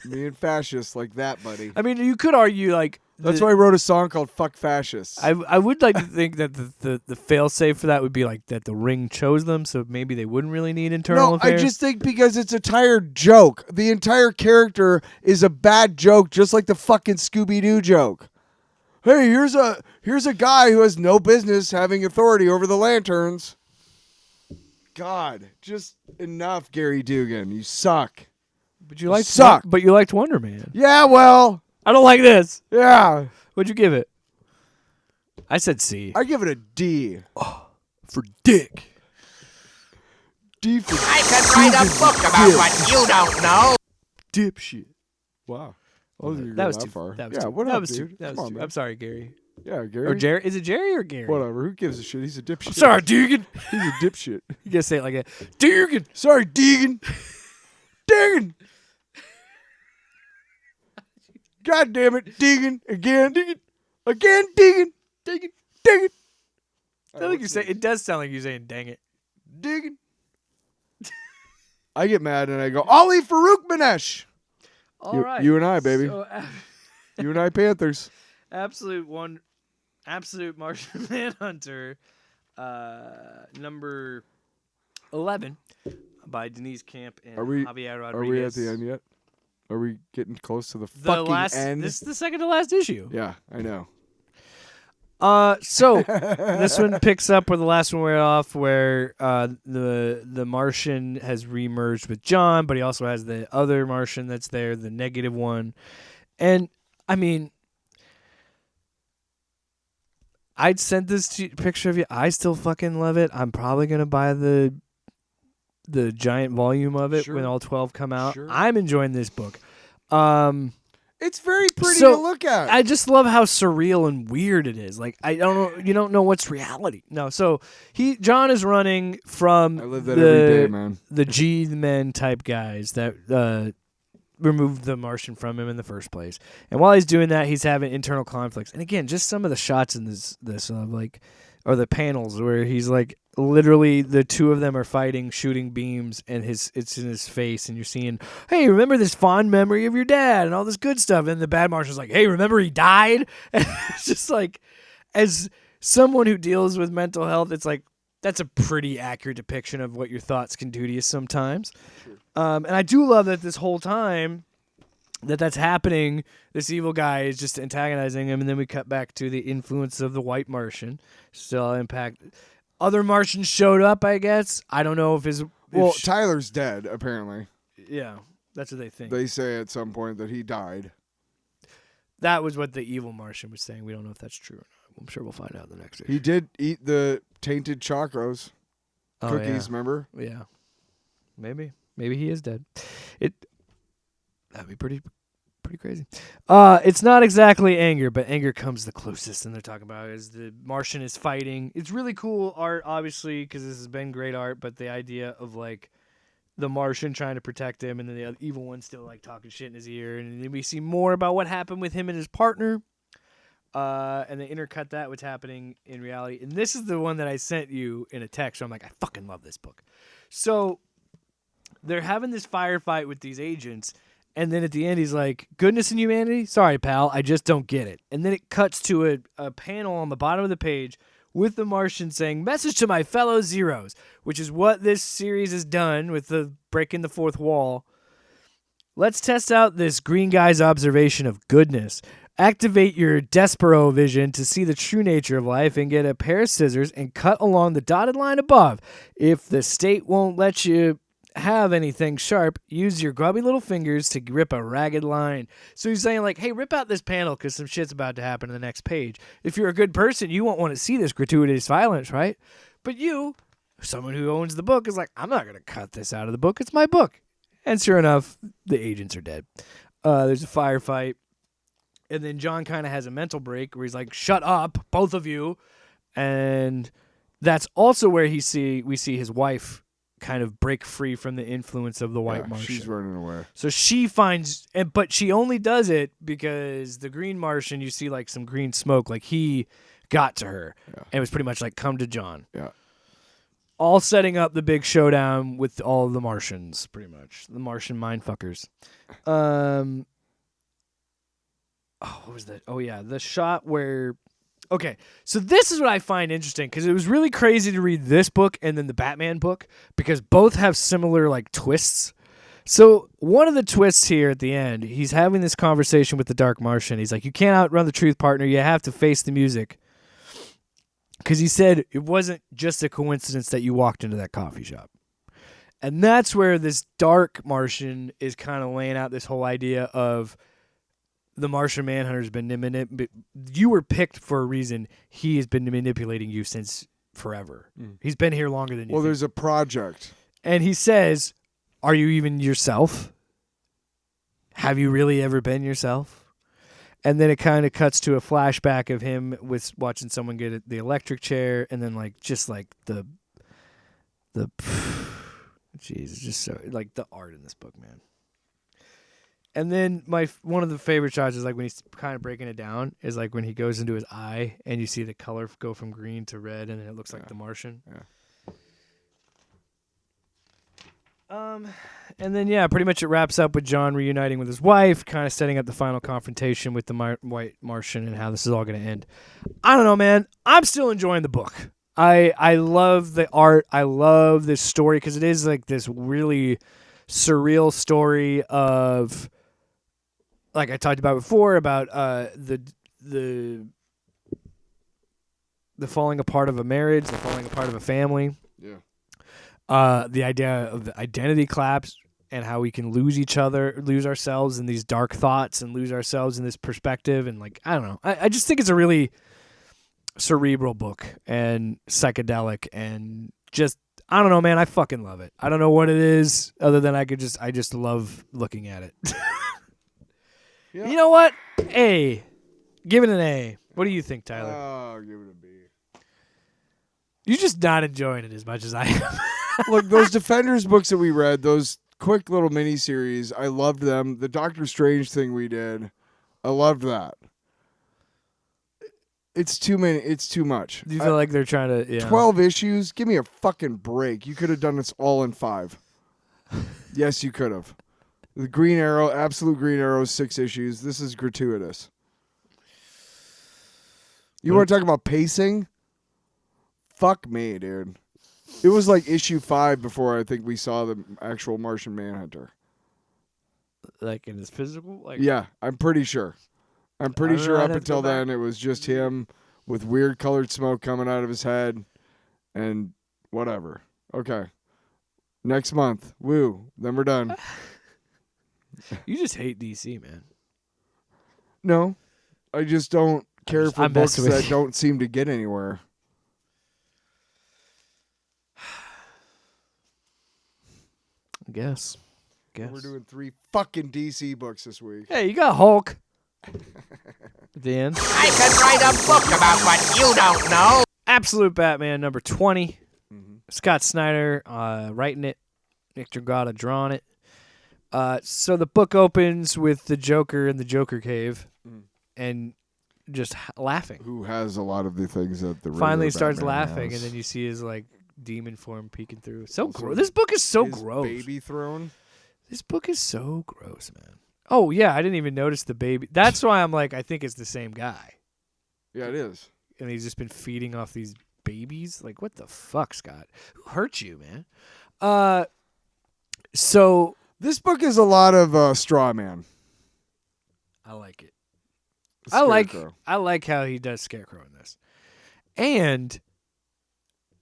Speaker 2: Me and fascists like that, buddy.
Speaker 3: I mean, you could argue, like...
Speaker 2: That's why I wrote a song called Fuck Fascists.
Speaker 3: I would like to think that the fail-safe for that would be like that the Ring chose them, so maybe they wouldn't really need internal affairs.
Speaker 2: I just think because it's a tired joke. The entire character is a bad joke, just like the fucking Scooby-Doo joke. Hey, here's a guy who has no business having authority over the lanterns. God, just enough, Gerry Duggan. You suck.
Speaker 3: But you liked
Speaker 2: suck.
Speaker 3: But you liked Wonder Man.
Speaker 2: Yeah, well,
Speaker 3: I don't like this.
Speaker 2: yeah.
Speaker 3: What'd you give it? I said C.
Speaker 2: I give it a D.
Speaker 3: For dick.
Speaker 2: D for
Speaker 4: I could write a book about what you don't know.
Speaker 2: dipshit. Wow. I wasn't even
Speaker 3: That
Speaker 2: going
Speaker 3: was
Speaker 2: that
Speaker 3: too
Speaker 2: far.
Speaker 3: That was
Speaker 2: Yeah,
Speaker 3: too,
Speaker 2: what
Speaker 3: that
Speaker 2: up,
Speaker 3: was
Speaker 2: dude?
Speaker 3: Too, that
Speaker 2: Come
Speaker 3: was
Speaker 2: on,
Speaker 3: too.
Speaker 2: man.
Speaker 3: I'm sorry, Gerry.
Speaker 2: Yeah, Gerry.
Speaker 3: Or Gerry? Is it Gerry or Gary?
Speaker 2: Whatever. Who gives a shit? He's a dipshit.
Speaker 3: I'm sorry, Duggan.
Speaker 2: He's a dipshit.
Speaker 3: You gotta say it like that. Duggan.
Speaker 2: Sorry, Duggan. Duggan. God damn it, Duggan. Again. Duggan. Again, Duggan.
Speaker 3: Duggan.
Speaker 2: Duggan.
Speaker 3: I think you say it does sound like you're saying dang it.
Speaker 2: Duggan. I get mad and I go, Ali Farouk Manesh.
Speaker 3: All right.
Speaker 2: You and I, baby.
Speaker 3: So,
Speaker 2: You and I, Panthers.
Speaker 3: absolute Martian Manhunter, number 11 by Deniz Camp and Javier Rodriguez.
Speaker 2: Are we at the end yet? Are we getting close to the fucking end?
Speaker 3: This is the second to last issue.
Speaker 2: Yeah, I know.
Speaker 3: So this one picks up where the last one went off, where the Martian has remerged with John, but he also has the other Martian that's there, the negative one. And I mean, I'd sent this picture of you. I still fucking love it. I'm probably gonna buy the the giant volume of it
Speaker 2: Sure.
Speaker 3: when all 12 come out.
Speaker 2: Sure.
Speaker 3: I'm enjoying this book.
Speaker 2: It's very pretty
Speaker 3: So,
Speaker 2: to look at.
Speaker 3: I just love how surreal and weird it is. Like I don't know, you don't know what's reality. No, so John is running from
Speaker 2: I live that every day, man.
Speaker 3: the G-men type guys that removed the Martian from him in the first place. And while he's doing that, he's having internal conflicts. And again, just some of the shots in this like, or the panels where he's like, literally the two of them are fighting, shooting beams, and it's in his face, and you're seeing, hey, remember this fond memory of your dad and all this good stuff. And the bad Martian's like, hey, remember he died? And it's just like, as someone who deals with mental health, it's like, that's a pretty accurate depiction of what your thoughts can do to you sometimes. Sure. And I do love that this whole time that's happening, this evil guy is just antagonizing him, and then we cut back to the influence of the white Martian still impact. Other Martians showed up, I guess. I don't know if
Speaker 2: Tyler's dead, apparently.
Speaker 3: Yeah, that's what they think.
Speaker 2: They say at some point that he died.
Speaker 3: That was what the evil Martian was saying. We don't know if that's true or not. I'm sure we'll find out in the next issue.
Speaker 2: He did eat the tainted chocos. Cookies, remember?
Speaker 3: Yeah. Maybe he is dead. That'd be pretty crazy. It's not exactly anger, but anger comes the closest, and they're talking about is the Martian is fighting. It's really cool art, obviously, because this has been great art, but the idea of, like, the Martian trying to protect him, and then the evil one still, like, talking shit in his ear, and then we see more about what happened with him and his partner, and they intercut that what's happening in reality. And this is the one that I sent you in a text, so I'm like, I fucking love this book. So they're having this firefight with these agents, and then at the end, he's like, goodness and humanity? Sorry, pal, I just don't get it. And then it cuts to a panel on the bottom of the page with the Martian saying, message to my fellow Zeros, which is what this series has done with the breaking the fourth wall. Let's test out this green guy's observation of goodness. Activate your Despero vision to see the true nature of life and get a pair of scissors and cut along the dotted line above. If the state won't let you have anything sharp, use your grubby little fingers to rip a ragged line. So he's saying, like, hey, rip out this panel because some shit's about to happen in the next page. If you're a good person, you won't want to see this gratuitous violence, right? But you, someone who owns the book, is like, I'm not going to cut this out of the book. It's my book. And sure enough, the agents are dead. There's a firefight. And then John kind of has a mental break where he's like, shut up, both of you. And that's also where we see his wife kind of break free from the influence of the white Martian.
Speaker 2: She's running away.
Speaker 3: So she finds, but she only does it because the green Martian, you see like some green smoke, like he got to her. Yeah. And it was pretty much like, come to John. Yeah. All setting up the big showdown with all the Martians, pretty much. The Martian mindfuckers. What was that? Oh, yeah. The shot where... Okay, so this is what I find interesting, because it was really crazy to read this book and then the Batman book, because both have similar, like, twists. So one of the twists here at the end, he's having this conversation with the Dark Martian. He's like, you can't outrun the truth, partner. You have to face the music. Because he said it wasn't just a coincidence that you walked into that coffee shop. And that's where this Dark Martian is kind of laying out this whole idea of the Martian Manhunter has been you were picked for a reason. He has been manipulating you since forever. He's been here longer than you.
Speaker 2: Well,
Speaker 3: think.
Speaker 2: There's a project.
Speaker 3: And he says, are you even yourself? Have you really ever been yourself? And then it kind of cuts to a flashback of him with watching someone get the electric chair, and then like just like the jeez, it's just so like the art in this book, man. And then one of the favorite shots is like when he's kind of breaking it down is like when he goes into his eye and you see the color go from green to red, and then it looks like the Martian. Yeah. And then pretty much it wraps up with John reuniting with his wife, kind of setting up the final confrontation with the white Martian and how this is all going to end. I don't know, man. I'm still enjoying the book. I love the art. I love this story because it is like this really surreal story of, like I talked about before, about the falling apart of a marriage, the falling apart of a family. Yeah. The idea of the identity collapse and how we can lose each other, lose ourselves in these dark thoughts and lose ourselves in this perspective. And like, I don't know. I just think it's a really cerebral book and psychedelic, and just, I don't know, man. I fucking love it. I don't know what it is other than I just love looking at it.
Speaker 2: Yeah.
Speaker 3: You know what? A. Give it an A. What do you think, Tyler?
Speaker 2: Oh, give it a B.
Speaker 3: You're just not enjoying it as much as I am.
Speaker 2: Look, those Defenders books that we read, those quick little miniseries, I loved them. The Doctor Strange thing we did, I loved that. It's too many. It's too much.
Speaker 3: Do you feel like they're trying to... Yeah.
Speaker 2: 12 issues? Give me a fucking break. You could have done this all in 5. Yes, you could have. The Green Arrow, Absolute Green Arrow, 6 issues. This is gratuitous. You want to talk about pacing? Fuck me, dude. It was like issue 5 before I think we saw the actual Martian Manhunter.
Speaker 3: Like in his physical? Like
Speaker 2: Yeah, I'm pretty sure. I'm pretty sure up until then it was just him with weird colored smoke coming out of his head and whatever. Okay. Next month. Woo. Then we're done.
Speaker 3: You just hate DC, man.
Speaker 2: No. I just don't care for
Speaker 3: I'm
Speaker 2: books
Speaker 3: messing with
Speaker 2: that
Speaker 3: you.
Speaker 2: don't seem to get anywhere.
Speaker 3: I guess.
Speaker 2: We're doing 3 fucking DC books this week.
Speaker 3: Hey, you got Hulk. At the end.
Speaker 4: I could write a book about what you don't know.
Speaker 3: Absolute Batman number 20.
Speaker 2: Mm-hmm.
Speaker 3: Scott Snyder writing it. Nick Dragotta drawing it. So the book opens with the Joker in the Joker cave and just laughing.
Speaker 2: Who has a lot of the things that the
Speaker 3: Finally
Speaker 2: regular
Speaker 3: starts
Speaker 2: Batman
Speaker 3: laughing,
Speaker 2: has.
Speaker 3: and then you see his like demon form peeking through. So
Speaker 2: Also,
Speaker 3: gross. This book is so
Speaker 2: his
Speaker 3: gross.
Speaker 2: Baby throne.
Speaker 3: This book is so gross, man. Oh yeah, I didn't even notice the baby. That's why I'm like, I think it's the same guy,
Speaker 2: Yeah, it is.
Speaker 3: and he's just been feeding off these babies. Like, what the fuck, Scott? Who hurt you, man? So
Speaker 2: This book is a lot of straw man.
Speaker 3: I like it.
Speaker 2: Scarecrow.
Speaker 3: I like how he does Scarecrow in this. And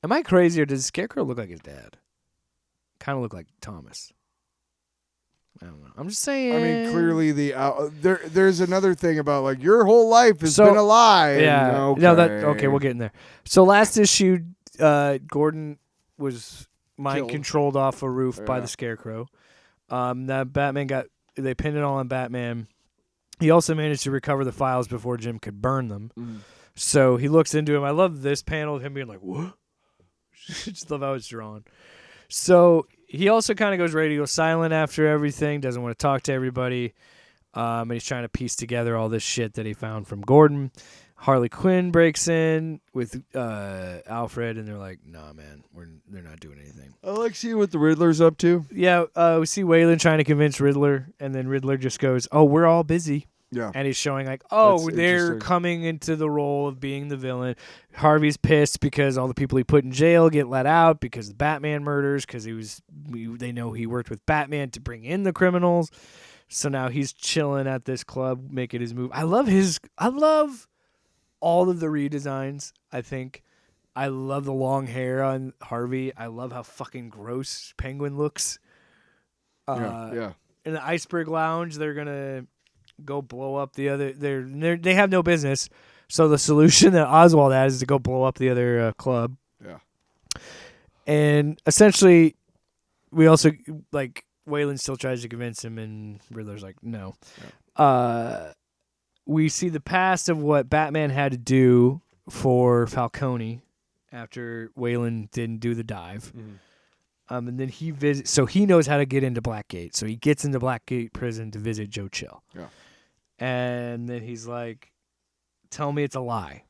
Speaker 3: am I crazy or does Scarecrow look like his dad? Kind of look like Thomas. I don't know. I'm just saying.
Speaker 2: I mean, clearly there's another thing about like your whole life has
Speaker 3: So-
Speaker 2: been a lie.
Speaker 3: Yeah.
Speaker 2: Okay.
Speaker 3: No, okay, we'll get in there. So last issue, Gordon was mind
Speaker 2: Killed.
Speaker 3: controlled off a roof by
Speaker 2: Yeah.
Speaker 3: the Scarecrow. That Batman they pinned it all on Batman. He also managed to recover the files before Jim could burn them.
Speaker 2: Mm.
Speaker 3: So he looks into him. I love this panel of him being like, what? Just love how it's drawn. So he also kind of goes radio silent after everything, doesn't want to talk to everybody. And he's trying to piece together all this shit that he found from Gordon. Harley Quinn breaks in with Alfred, and they're like, nah, man, they're not doing anything.
Speaker 2: I like seeing what the Riddler's up to.
Speaker 3: Yeah, we see Waylon trying to convince Riddler, and then Riddler just goes, oh, we're all busy.
Speaker 2: Yeah.
Speaker 3: And he's showing like, oh,
Speaker 2: That's
Speaker 3: they're
Speaker 2: interesting.
Speaker 3: coming into the role of being the villain. Harvey's pissed because all the people he put in jail get let out because of Batman murders, because they know he worked with Batman to bring in the criminals. So now he's chilling at this club, making his move. I love all of the redesigns, I think. I love the long hair on Harvey. I love how fucking gross Penguin looks.
Speaker 2: Yeah.
Speaker 3: In the Iceberg Lounge, they're going to go blow up the other. They have no business. So the solution that Oswald has is to go blow up the other club.
Speaker 2: Yeah.
Speaker 3: And essentially, we also like Waylon still tries to convince him, and Riddler's like, no.
Speaker 2: Yeah.
Speaker 3: We see the past of what Batman had to do for Falcone after Waylon didn't do the dive.
Speaker 2: Mhm.
Speaker 3: And then he visits, so he knows how to get into Blackgate. So he gets into Blackgate prison to visit Joe Chill.
Speaker 2: Yeah.
Speaker 3: And then he's like, tell me it's a lie.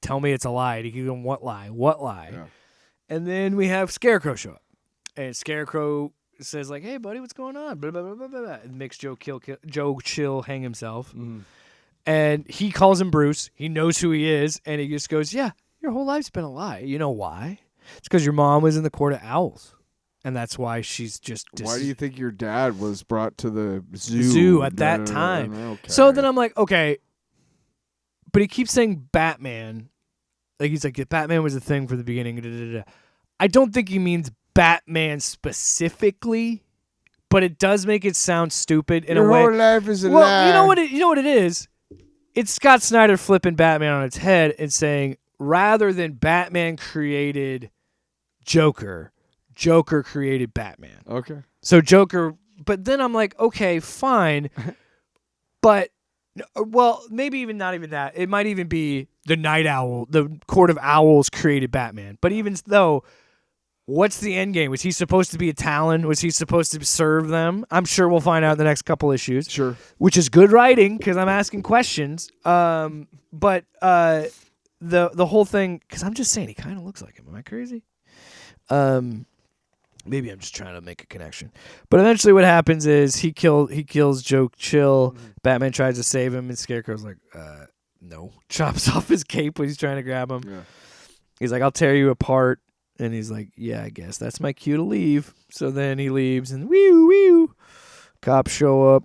Speaker 3: Tell me it's a lie. And he goes, what lie? What lie?
Speaker 2: Yeah.
Speaker 3: And then we have Scarecrow show up. And Scarecrow says like, hey, buddy, what's going on? Blah, blah, blah, blah, blah. And makes Joe Chill hang himself.
Speaker 2: Mhm.
Speaker 3: And he calls him Bruce. He knows who he is. And he just goes, yeah, your whole life's been a lie. You know why? It's because your mom was in the Court of Owls. And that's why she's just...
Speaker 2: Why do you think your dad was brought to the
Speaker 3: zoo at that time?
Speaker 2: Okay.
Speaker 3: So then I'm like, okay. But he keeps saying Batman. Like, he's like, Batman was a thing for the beginning. Da, da, da. I don't think he means Batman specifically, but it does make it sound stupid in
Speaker 2: your
Speaker 3: a way.
Speaker 2: whole life is a
Speaker 3: Well,
Speaker 2: lie.
Speaker 3: you know what it is? It's Scott Snyder flipping Batman on its head and saying, rather than Batman created Joker, Joker created Batman.
Speaker 2: Okay.
Speaker 3: So Joker, but then I'm like, okay, fine. But, well, maybe even not even that. It might even be the Night Owl, the Court of Owls created Batman. But even though, what's the end game? Was he supposed to be a Talon? Was he supposed to serve them? I'm sure we'll find out in the next couple issues.
Speaker 2: Sure.
Speaker 3: Which is good writing because I'm asking questions. But the whole thing, because I'm just saying he kind of looks like him. Am I crazy? Maybe I'm just trying to make a connection. But eventually what happens is he kills Joe Chill. Mm-hmm. Batman tries to save him, and Scarecrow's like, no. Chops off his cape when he's trying to grab him. Yeah. He's like, I'll tear you apart. And he's like, yeah, I guess that's my cue to leave. So then he leaves, and whew. Cops show up.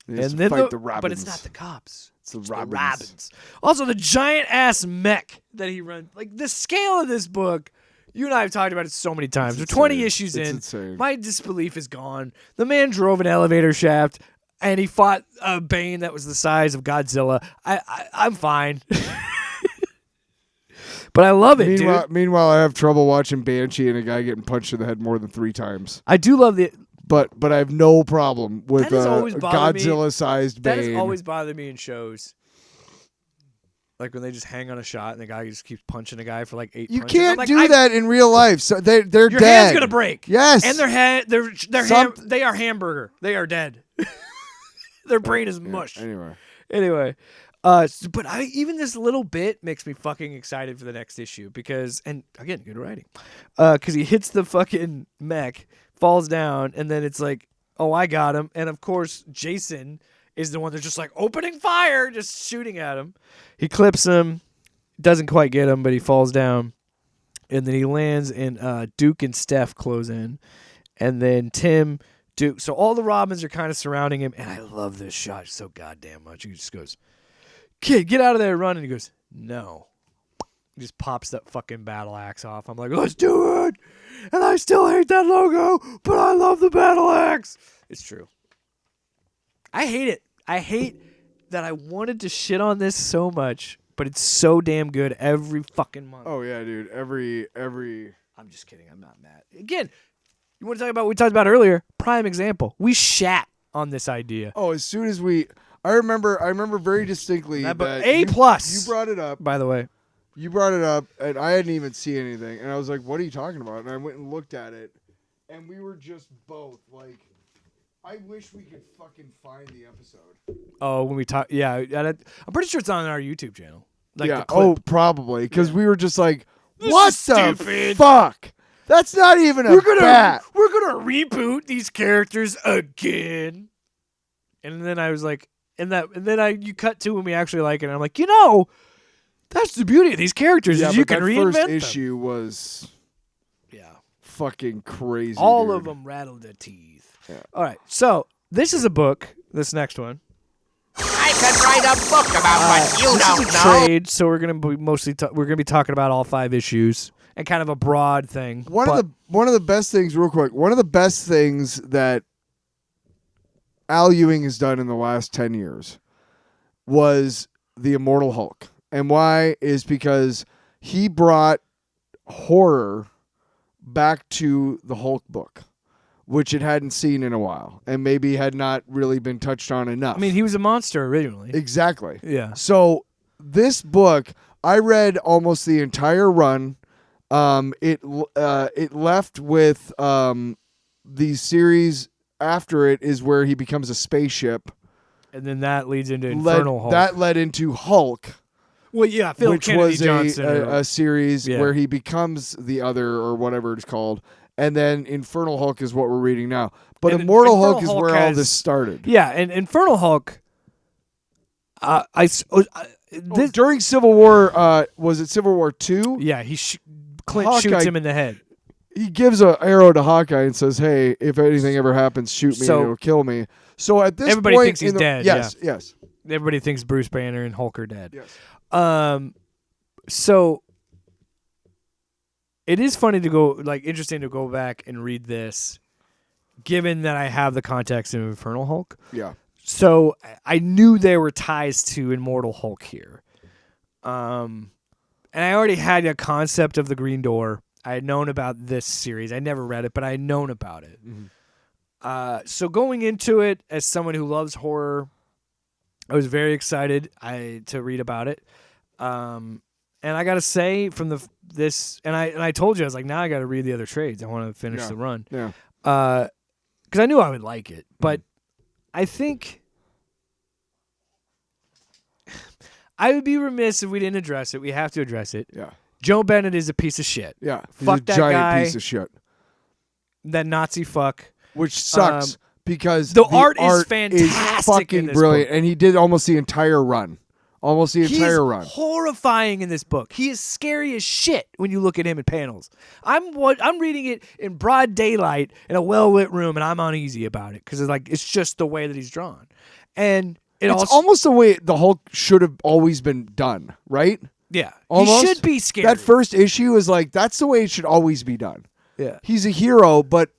Speaker 2: And then fight the Robins.
Speaker 3: But it's not the cops.
Speaker 2: It's the
Speaker 3: Robins. Also, the giant-ass mech that he runs. Like, the scale of this book... You and I have talked about it so many times. We're 20 issues in.
Speaker 2: Insane.
Speaker 3: My disbelief is gone. The man drove an elevator shaft, and he fought a Bane that was the size of Godzilla. I'm fine. But I love it, dude.
Speaker 2: Meanwhile, I have trouble watching Banshee and a guy getting punched in the head more than 3 times.
Speaker 3: I do love the...
Speaker 2: But I have no problem with Godzilla-sized Bane.
Speaker 3: That has always bothered me in shows. Like when they just hang on a shot and the guy just keeps punching a guy for like 8
Speaker 2: You
Speaker 3: punches.
Speaker 2: can't do that in real life. So they're dead.
Speaker 3: Your hand's gonna break.
Speaker 2: Yes.
Speaker 3: And they are hamburger. They are dead. Their brain is mush. Anyway. But even this little bit makes me fucking excited for the next issue because, and again, good writing. Because he hits the fucking mech, falls down, and then it's like, oh, I got him. And of course, Jason is the one that's just like opening fire, just shooting at him. He clips him, doesn't quite get him, but he falls down. And then he lands, and Duke and Steph close in. And then Duke. So all the Robins are kind of surrounding him. And I love this shot so goddamn much. He just goes, kid, get out of there, run. And he goes, no. He just pops that fucking battle axe off. I'm like, let's do it. And I still hate that logo, but I love the battle axe. It's true. I hate it. I hate that I wanted to shit on this so much, but it's so damn good every fucking month.
Speaker 2: Oh yeah, dude. Every.
Speaker 3: I'm just kidding. I'm not mad. Again, you want to talk about what we talked about earlier? Prime example. We shat on this idea.
Speaker 2: Oh, as soon as I remember very distinctly that
Speaker 3: A+.
Speaker 2: You brought it up.
Speaker 3: By the way.
Speaker 2: You brought it up, and I hadn't even seen anything, and I was like, what are you talking about? And I went and looked at it, and we were just both like, I wish we could fucking find the episode.
Speaker 3: Oh, when we talk, yeah, I'm pretty sure it's on our YouTube channel. Like
Speaker 2: yeah. Oh, probably because we were just like, what the
Speaker 3: stupid.
Speaker 2: Fuck? That's not even a bat.
Speaker 3: We're gonna reboot these characters again. And then I was like, you cut to when we actually like it. And I'm like, that's the beauty of these characters. Is you can reinvent them.
Speaker 2: First issue was, fucking crazy.
Speaker 3: All of them rattled their teeth. Yeah. All right, so this is a book. This next one.
Speaker 4: I could write a book about what you don't know.
Speaker 3: This is a trade, so we're gonna be talking about all 5 issues and kind of a broad thing.
Speaker 2: One of the best things, real quick. One of the best things that Al Ewing has done in the last 10 years was the Immortal Hulk, and why is because he brought horror back to the Hulk book, which it hadn't seen in a while, and maybe had not really been touched on enough.
Speaker 3: I mean, he was a monster originally.
Speaker 2: Exactly.
Speaker 3: Yeah.
Speaker 2: So this book, I read almost the entire run. It left with the series after it is where he becomes a spaceship.
Speaker 3: And then that leads into Infernal Hulk.
Speaker 2: That led into Hulk.
Speaker 3: Well, yeah, Phil
Speaker 2: which
Speaker 3: Kennedy
Speaker 2: was
Speaker 3: Johnson.
Speaker 2: a series where he becomes the other, or whatever it's called. And then Infernal Hulk is what we're reading now. But Immortal Hulk is where all this started.
Speaker 3: Yeah, and Infernal Hulk,
Speaker 2: during Civil War, was it Civil War II?
Speaker 3: Yeah, Clint shoots him in the head.
Speaker 2: He gives an arrow to Hawkeye and says, hey, if anything ever happens, shoot me and it'll kill me. So at this
Speaker 3: everybody
Speaker 2: point...
Speaker 3: thinks he's dead.
Speaker 2: Yes.
Speaker 3: Everybody thinks Bruce Banner and Hulk are dead.
Speaker 2: Yes.
Speaker 3: So... It is funny to go, interesting to go back and read this, given that I have the context of Infernal Hulk.
Speaker 2: Yeah.
Speaker 3: So I knew there were ties to Immortal Hulk here. And I already had a concept of the Green Door I had known about this series. I never read it, but I had known about it.
Speaker 2: Mm-hmm.
Speaker 3: So going into it as someone who loves horror, I was very excited to read about it. And I gotta say, from this, and I told you, I was like, now I gotta read the other trades. I want to finish the run.
Speaker 2: Yeah.
Speaker 3: Because I knew I would like it, but I think I would be remiss if we didn't address it. We have to address it.
Speaker 2: Yeah.
Speaker 3: Joe Bennett is a piece of shit.
Speaker 2: Yeah. He's
Speaker 3: Fuck
Speaker 2: a
Speaker 3: that
Speaker 2: giant
Speaker 3: guy.
Speaker 2: piece of shit.
Speaker 3: That Nazi fuck.
Speaker 2: Which sucks because
Speaker 3: the art is fantastic
Speaker 2: is fucking
Speaker 3: in this
Speaker 2: brilliant,
Speaker 3: book.
Speaker 2: and he did almost the entire run.
Speaker 3: He's horrifying in this book. He is scary as shit when you look at him in panels. I'm reading it in broad daylight in a well-lit room, and I'm uneasy about it because it's just the way that he's drawn, and
Speaker 2: it's almost the way the Hulk should have always been done, right?
Speaker 3: Yeah,
Speaker 2: almost.
Speaker 3: He should be scary.
Speaker 2: That first issue is like that's the way it should always be done.
Speaker 3: Yeah,
Speaker 2: he's a hero, but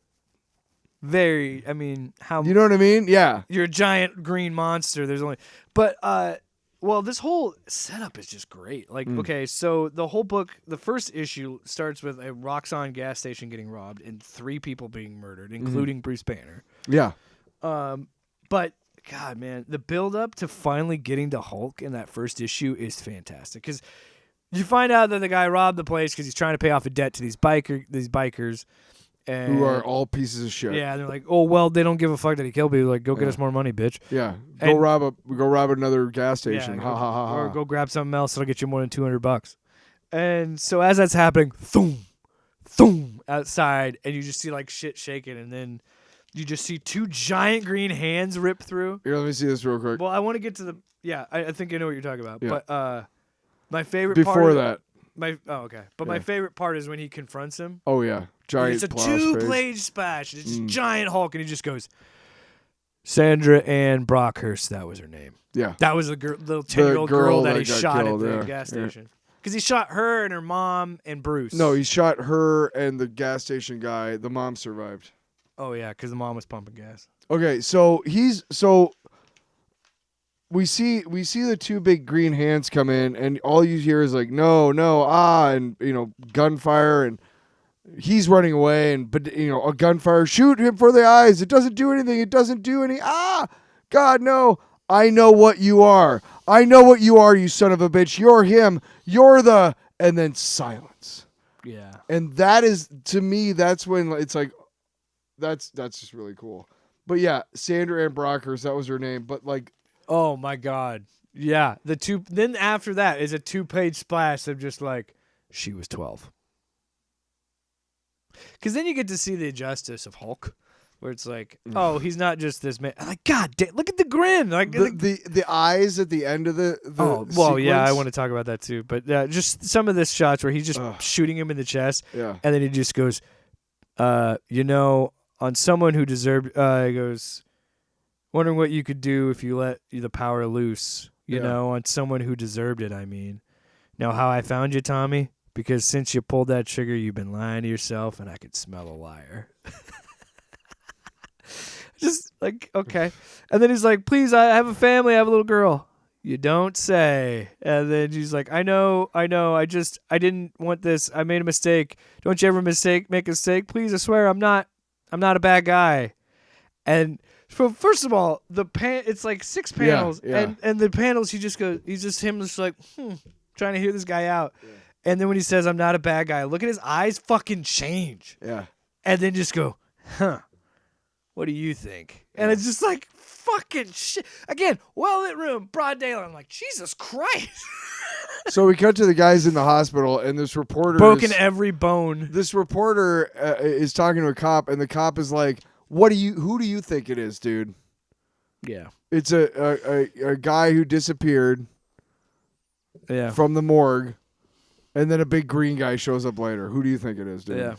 Speaker 3: I mean, how
Speaker 2: you know what I mean? Yeah,
Speaker 3: you're a giant green monster. There's only, well, this whole setup is just great. Like, okay, so the whole book, the first issue starts with a Roxxon gas station getting robbed and 3 people being murdered, including Bruce Banner.
Speaker 2: Yeah.
Speaker 3: But God, man, the build up to finally getting to Hulk in that first issue is fantastic because you find out that the guy robbed the place because he's trying to pay off a debt to these bikers. And
Speaker 2: who are all pieces of shit.
Speaker 3: Yeah, they're like, oh well, they don't give a fuck that he killed people. Like, go get us more money, bitch.
Speaker 2: Yeah, go rob another gas station.
Speaker 3: Yeah,
Speaker 2: ha ha ha.
Speaker 3: Or go grab something else that'll get you more than $200. And so as that's happening, thoom, outside, and you just see like shit shaking, and then you just see 2 giant green hands rip through.
Speaker 2: Here, let me see this real quick.
Speaker 3: Well, I want to get to the I think I know what you're talking about.
Speaker 2: Yeah.
Speaker 3: But my favorite
Speaker 2: before that.
Speaker 3: My favorite part is when he confronts him.
Speaker 2: Oh yeah, giant.
Speaker 3: It's a 2-page splash. It's giant Hulk, and he just goes, Sandra Ann Brockhurst. That was her name.
Speaker 2: Yeah,
Speaker 3: that was the little 10-year-old girl that he shot at the gas station. Because he shot her and her mom and Bruce.
Speaker 2: No, he shot her and the gas station guy. The mom survived.
Speaker 3: Oh yeah, because the mom was pumping gas.
Speaker 2: Okay, we see the 2 big green hands come in, and all you hear is like no, and gunfire, and he's running away, and a gunfire, shoot him for the eyes. It doesn't do anything. It doesn't do any. God no. I know what you are. I know what you are, you son of a bitch. You're him. You're the, and then silence.
Speaker 3: Yeah.
Speaker 2: And that is, to me, that's when it's like, that's just really cool. But yeah, Sandra Ann Brockhurst, that was her name. But like,
Speaker 3: oh my God. Yeah. Then after that is a 2-page splash of just like, she was 12. Because then you get to see the justice of Hulk. Where it's like, oh, he's not just this man. I'm like, God damn, look at the grin. Like
Speaker 2: the eyes at the end of the
Speaker 3: well,
Speaker 2: sequence.
Speaker 3: Yeah, I want to talk about that too. But just some of this shots where he's just shooting him in the chest.
Speaker 2: Yeah.
Speaker 3: And then he just goes, on someone who deserved, he goes, wondering what you could do if you let the power loose, on someone who deserved it, I mean. Know how I found you, Tommy? Because since you pulled that trigger, you've been lying to yourself, and I could smell a liar. Just like, okay. And then he's like, please, I have a family. I have a little girl. You don't say. And then she's like, I know. I didn't want this. I made a mistake. Don't you ever make a mistake? Please, I swear I'm not a bad guy. And so first of all, it's like 6 panels.
Speaker 2: Yeah.
Speaker 3: And the panels, he's just like, trying to hear this guy out. Yeah. And then when he says, I'm not a bad guy, look at his eyes fucking change.
Speaker 2: Yeah.
Speaker 3: And then just go, what do you think? And it's just like, fucking shit. Again, well-lit room, broad daylight. I'm like, Jesus Christ.
Speaker 2: So we cut to the guys in the hospital, and this reporter
Speaker 3: broken every bone.
Speaker 2: This reporter is talking to a cop, and the cop is like, who do you think it is, dude?
Speaker 3: Yeah.
Speaker 2: It's a guy who disappeared from the morgue, and then a big green guy shows up later. Who do you think it is, dude?
Speaker 3: Yeah.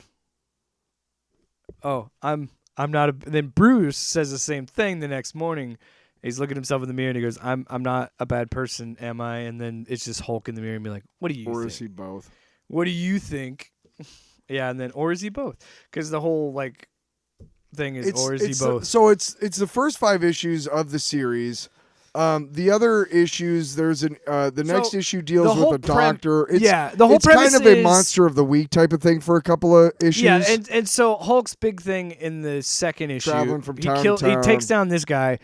Speaker 3: Oh, I'm not then Bruce says the same thing the next morning. He's looking at himself in the mirror and he goes, I'm not a bad person, am I? And then it's just Hulk in the mirror and be like, what do you think?
Speaker 2: Or is he both?
Speaker 3: What do you think? Yeah, and then or is he both? Because the whole thing is or is he both?
Speaker 2: So it's the first 5 issues of the series, The other issues, there's the next issue deals with a doctor.
Speaker 3: The whole
Speaker 2: it's
Speaker 3: premise
Speaker 2: kind of a
Speaker 3: is,
Speaker 2: monster of the week type of thing for a couple of issues.
Speaker 3: Yeah, and so Hulk's big thing in the second issue,
Speaker 2: Traveling from town to town.
Speaker 3: He takes down this guy,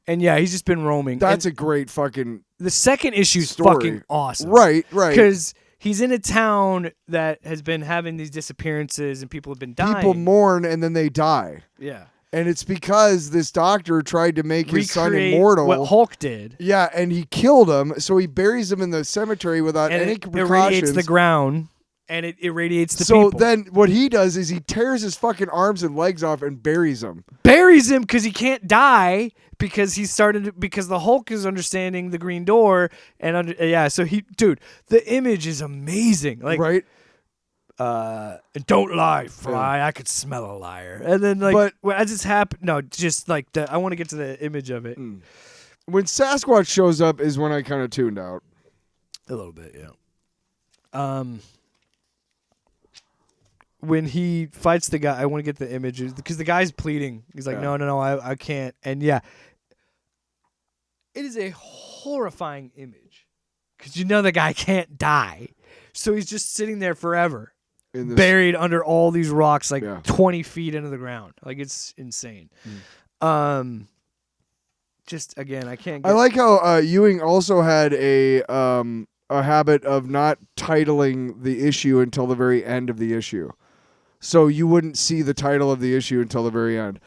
Speaker 3: and he's just been roaming.
Speaker 2: That's a great fucking
Speaker 3: the second issue's
Speaker 2: story.
Speaker 3: Fucking awesome.
Speaker 2: Right.
Speaker 3: Because he's in a town that has been having these disappearances and people have been dying.
Speaker 2: People mourn and then they die.
Speaker 3: Yeah.
Speaker 2: And it's because this doctor tried to make his son immortal.
Speaker 3: What Hulk did.
Speaker 2: Yeah, and he killed him, so he buries him in the cemetery without any precautions.
Speaker 3: It irradiates the ground, and it irradiates the
Speaker 2: people. So
Speaker 3: then
Speaker 2: what he does is he tears his fucking arms and legs off and buries him.
Speaker 3: Buries him because he can't die because because the Hulk is understanding the Green Door and so the image is amazing. Like,
Speaker 2: right?
Speaker 3: Don't lie, fly. I could smell a liar. And then, like, as it's happened, I want to get to the image of it.
Speaker 2: When Sasquatch shows up is when I kind of tuned out.
Speaker 3: A little bit, yeah. When he fights the guy, I want to get the images because the guy's pleading. He's like, no, I can't. And it is a horrifying image because the guy can't die. So he's just sitting there forever. Buried under all these rocks, 20 feet into the ground. Like, it's insane. Just, again, I can't get...
Speaker 2: I like how Ewing also had a habit of not titling the issue until the very end of the issue. So you wouldn't see the title of the issue until the very end.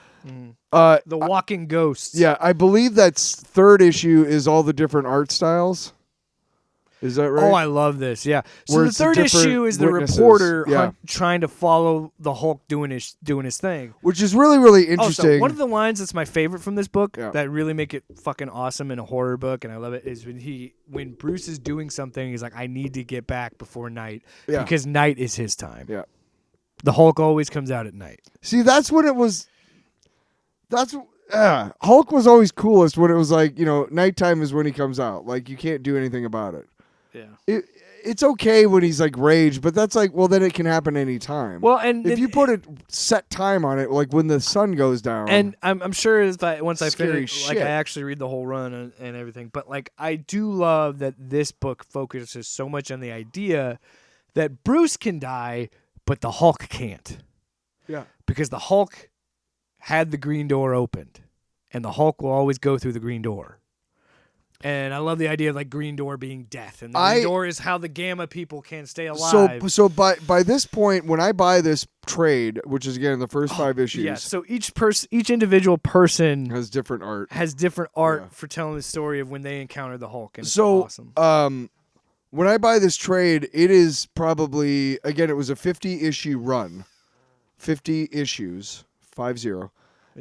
Speaker 3: The Walking Ghosts.
Speaker 2: Yeah, I believe that's third issue is all the different art styles. Is that right?
Speaker 3: Oh, I love this. Yeah. So
Speaker 2: Where
Speaker 3: the third issue is the
Speaker 2: witnesses.
Speaker 3: reporter trying to follow the Hulk doing his thing,
Speaker 2: which is really, really interesting.
Speaker 3: So one of the lines that's my favorite from this book that really make it fucking awesome in a horror book, and I love it, is when Bruce is doing something, he's like, "I need to get back before night because night is his time."
Speaker 2: Yeah.
Speaker 3: The Hulk always comes out at night.
Speaker 2: See, that's when it was. Hulk was always coolest when it was like, nighttime is when he comes out. Like, you can't do anything about it.
Speaker 3: Yeah.
Speaker 2: It's okay when he's like rage, but that's like, well, then it can happen anytime.
Speaker 3: Well, and
Speaker 2: if you put a set time on it, like when the sun goes down.
Speaker 3: And I'm sure once I finish,
Speaker 2: shit.
Speaker 3: like, I actually read the whole run and everything. But like, I do love that this book focuses so much on the idea that Bruce can die, but the Hulk can't.
Speaker 2: Yeah.
Speaker 3: Because the Hulk had the Green Door opened, and the Hulk will always go through the Green Door. And I love the idea of like Green Door being death, and the Green Door is how the Gamma people can stay alive.
Speaker 2: So by this point, when I buy this trade, which is again the first 5 issues,
Speaker 3: so each individual person
Speaker 2: has different art.
Speaker 3: For telling the story of when they encountered the Hulk, and it's awesome.
Speaker 2: When I buy this trade, it is probably it was a 50-issue run, 50 issues, 50,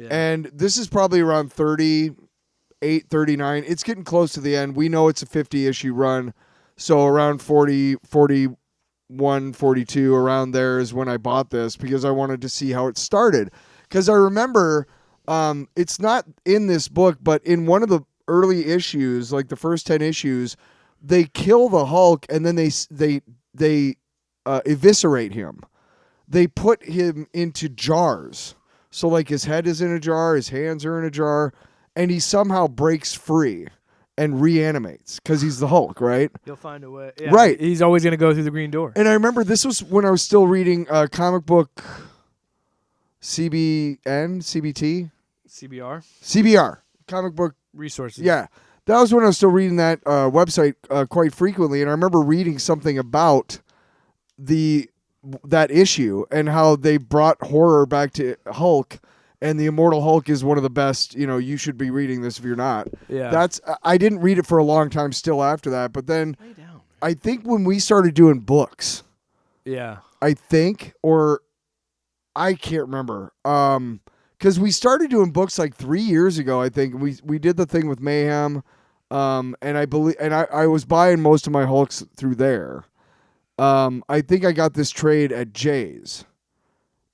Speaker 2: and this is probably around 38, 39. It's getting close to the end. We know it's a 50-issue run, so around 40, 41, 42, around there is when I bought this because I wanted to see how it started. Because I remember, it's not in this book, but in one of the early issues, like the first 10 issues, they kill the Hulk and then they eviscerate him. They put him into jars. So like his head is in a jar, his hands are in a jar, and he somehow breaks free and reanimates because he's the Hulk, right?
Speaker 3: He'll find a way. Yeah,
Speaker 2: right.
Speaker 3: He's always going to go through the Green Door.
Speaker 2: And I remember this was when I was still reading comic book CBR, comic book
Speaker 3: resources.
Speaker 2: Yeah. That was when I was still reading that website quite frequently, and I remember reading something about that issue and how they brought horror back to Hulk, and the Immortal Hulk is one of the best. You should be reading this if you're not.
Speaker 3: Yeah.
Speaker 2: I didn't read it for a long time still after that, but then I think when we started doing books, I think, or I can't remember, because we started doing books like 3 years ago. I think we did the thing with Mayhem, and I believe, and I was buying most of my Hulks through there. I think I got this trade at Jay's,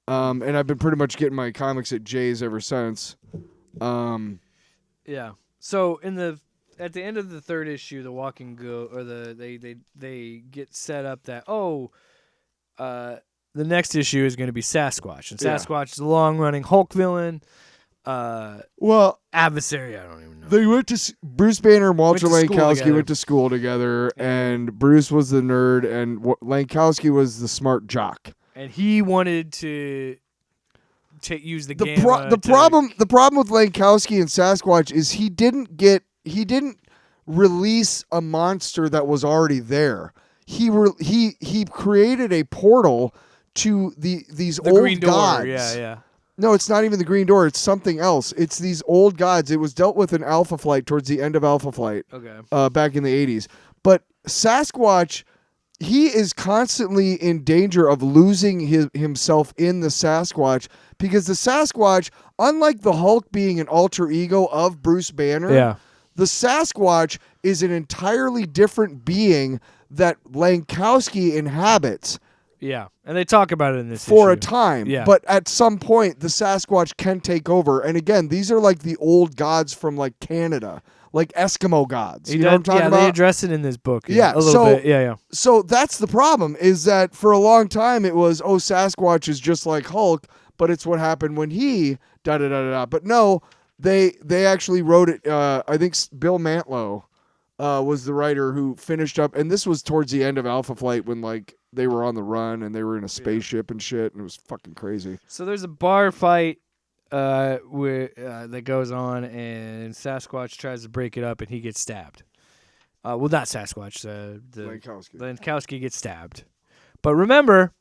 Speaker 2: and I've been pretty much getting my comics at Jay's ever since.
Speaker 3: Yeah. So at the end of the third issue, the Walking Go or they get set up that the next issue is going to be Sasquatch, and Sasquatch is a long-running Hulk villain.
Speaker 2: Well,
Speaker 3: adversary. I don't even know.
Speaker 2: they went to Bruce Banner and Walter
Speaker 3: Went to school
Speaker 2: Lankowski
Speaker 3: together.
Speaker 2: went to school together, and Bruce was the nerd, and Lankowski was the smart jock.
Speaker 3: And he wanted to use the
Speaker 2: The
Speaker 3: gamma.
Speaker 2: problem with Lankowski and Sasquatch is he didn't release a monster that was already there. He created a portal to these
Speaker 3: the
Speaker 2: old
Speaker 3: green door.
Speaker 2: gods.
Speaker 3: Yeah.
Speaker 2: No, it's not even the Green Door. It's something else. It's these old gods. It was dealt with in Alpha Flight towards the end of Alpha Flight.
Speaker 3: Okay.
Speaker 2: Back in the 80s. But Sasquatch, he is constantly in danger of losing himself in the Sasquatch because the Sasquatch, unlike the Hulk being an alter ego of Bruce Banner, the Sasquatch is an entirely different being that Lankowski inhabits.
Speaker 3: Yeah, and they talk about it in this
Speaker 2: for
Speaker 3: issue.
Speaker 2: a time.
Speaker 3: Yeah.
Speaker 2: But at some point, the Sasquatch can take over. And again, these are like the old gods from like Canada, like Eskimo gods. You know what I'm talking about?
Speaker 3: They address it in this book.
Speaker 2: Yeah,
Speaker 3: a little bit. Yeah.
Speaker 2: So that's the problem, is that for a long time it was, Sasquatch is just like Hulk, but it's what happened when he da-da-da-da-da. But no, they actually wrote it. I think Bill Mantlo was the writer who finished up. And this was towards the end of Alpha Flight when like they were on the run and they were in a spaceship and shit, and it was fucking crazy.
Speaker 3: So there's a bar fight that goes on, and Sasquatch tries to break it up, and he gets stabbed. Well, not Sasquatch. Lankowski gets stabbed. But remember,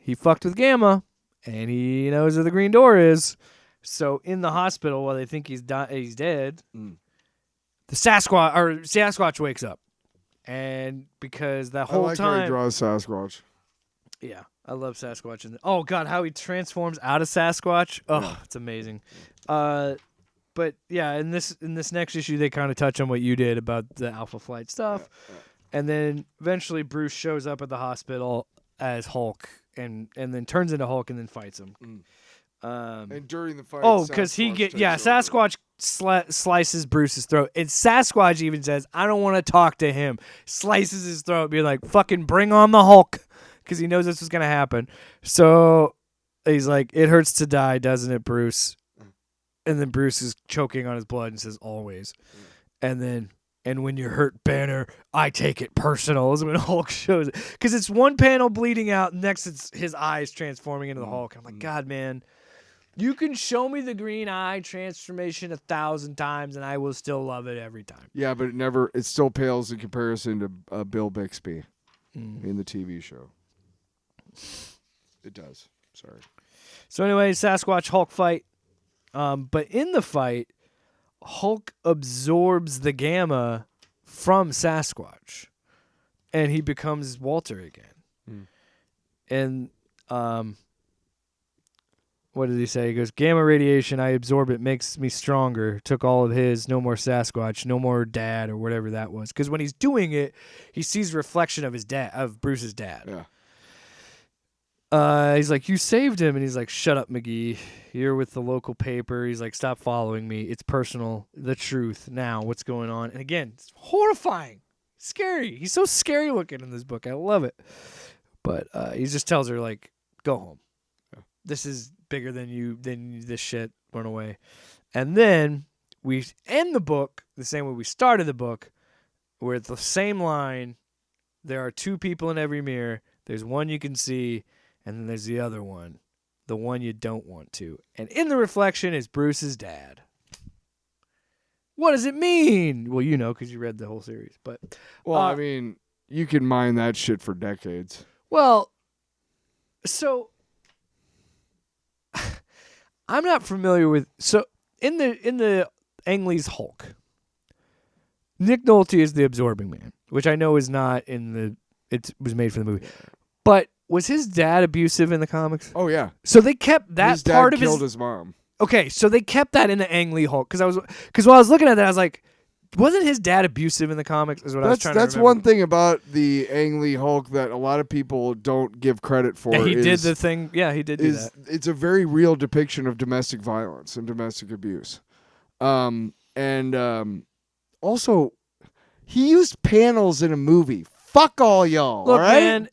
Speaker 3: he fucked with Gamma, and he knows where the Green Door is. So in the hospital, while they think he's dead, the Sasquatch wakes up. And because that whole
Speaker 2: I like
Speaker 3: time,
Speaker 2: how he draws Sasquatch.
Speaker 3: yeah, I love Sasquatch. And oh god, how he transforms out of Sasquatch! Oh,
Speaker 2: Yeah.
Speaker 3: it's amazing. But yeah, in this next issue, they kind of touch on what you did about the Alpha Flight stuff, and then eventually Bruce shows up at the hospital as Hulk, and then turns into Hulk and then fights him.
Speaker 2: And during the fight,
Speaker 3: Because Sasquatch slices Bruce's throat, and Sasquatch even says, "I don't want to talk to him." Slices his throat, being like, "Fucking bring on the Hulk," because he knows this was gonna happen. So he's like, "It hurts to die, doesn't it, Bruce?" And then Bruce is choking on his blood and says, "Always." And then, "And when you're hurt, Banner, I take it personal," is when Hulk shows it, because it's one panel bleeding out, next it's his eyes transforming into the Hulk. I'm like, God, man. You can show me the green eye transformation 1,000 times, and I will still love it every time.
Speaker 2: Yeah, but it still pales in comparison to Bill Bixby in the TV show. It does. Sorry.
Speaker 3: So anyway, Sasquatch Hulk fight. But in the fight, Hulk absorbs the gamma from Sasquatch, and he becomes Walter again. And what did he say? He goes, "Gamma radiation, I absorb it, makes me stronger. Took all of his, no more Sasquatch, no more dad," or whatever that was. Because when he's doing it, he sees a reflection of his dad, of Bruce's dad.
Speaker 2: Yeah.
Speaker 3: He's like, "You saved him," and he's like, "Shut up, McGee. You're with the local paper." He's like, "Stop following me. It's personal. The truth. Now, what's going on?" And again, it's horrifying, scary. He's so scary looking in this book. I love it. But he just tells her, like, "Go home. This is bigger than this shit. Run away." And then we end the book the same way we started the book, where it's the same line. There are two people in every mirror. There's one you can see, and then there's the other one, the one you don't want to. And in the reflection is Bruce's dad. What does it mean? Well, you know, because you read the whole series. But
Speaker 2: I mean, you can mine that shit for decades.
Speaker 3: Well, so I'm not familiar with. So in the Ang Lee's Hulk, Nick Nolte is the absorbing man, which I know is not in the. It was made for the movie, but was his dad abusive in the comics?
Speaker 2: Oh yeah.
Speaker 3: So they kept that
Speaker 2: his dad
Speaker 3: part of
Speaker 2: killed his mom.
Speaker 3: Okay, so they kept that in the Ang Lee Hulk because while I was looking at that, I was like, wasn't his dad abusive in the comics? Is what I was trying to remember.
Speaker 2: That's one thing about the Ang Lee Hulk that a lot of people don't give credit for.
Speaker 3: Yeah, he did the thing. Yeah, he did do that.
Speaker 2: It's a very real depiction of domestic violence and domestic abuse. Also, he used panels in a movie. Fuck all y'all.
Speaker 3: Look,
Speaker 2: all right?
Speaker 3: man,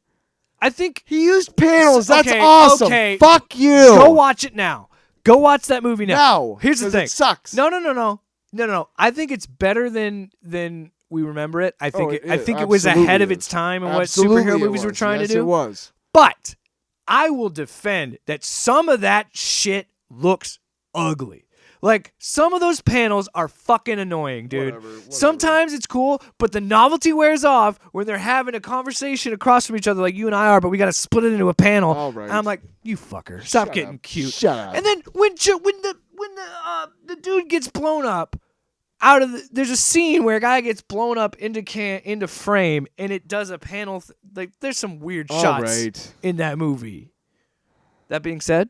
Speaker 3: I think
Speaker 2: he used panels. That's
Speaker 3: okay,
Speaker 2: awesome.
Speaker 3: okay.
Speaker 2: Fuck you.
Speaker 3: Go watch it now. Go watch that movie now.
Speaker 2: Now.
Speaker 3: Here's the
Speaker 2: 'cause
Speaker 3: thing.
Speaker 2: It sucks.
Speaker 3: No. I think it's better than we remember it. I think it was
Speaker 2: absolutely
Speaker 3: ahead of
Speaker 2: is.
Speaker 3: its time and
Speaker 2: Absolutely
Speaker 3: what superhero
Speaker 2: it
Speaker 3: movies were
Speaker 2: was.
Speaker 3: trying
Speaker 2: Yes,
Speaker 3: to do.
Speaker 2: It was.
Speaker 3: But I will defend that some of that shit looks ugly. Like, some of those panels are fucking annoying, dude.
Speaker 2: Whatever.
Speaker 3: Sometimes it's cool, but the novelty wears off when they're having a conversation across from each other like you and I are, but we got to split it into a panel.
Speaker 2: All right.
Speaker 3: And I'm like, you fucker. Stop
Speaker 2: Shut
Speaker 3: getting
Speaker 2: up.
Speaker 3: cute.
Speaker 2: Shut up.
Speaker 3: And then when the dude gets blown up, there's a scene where a guy gets blown up into frame, and it does a panel. Like, there's some weird shots in that movie. That being said,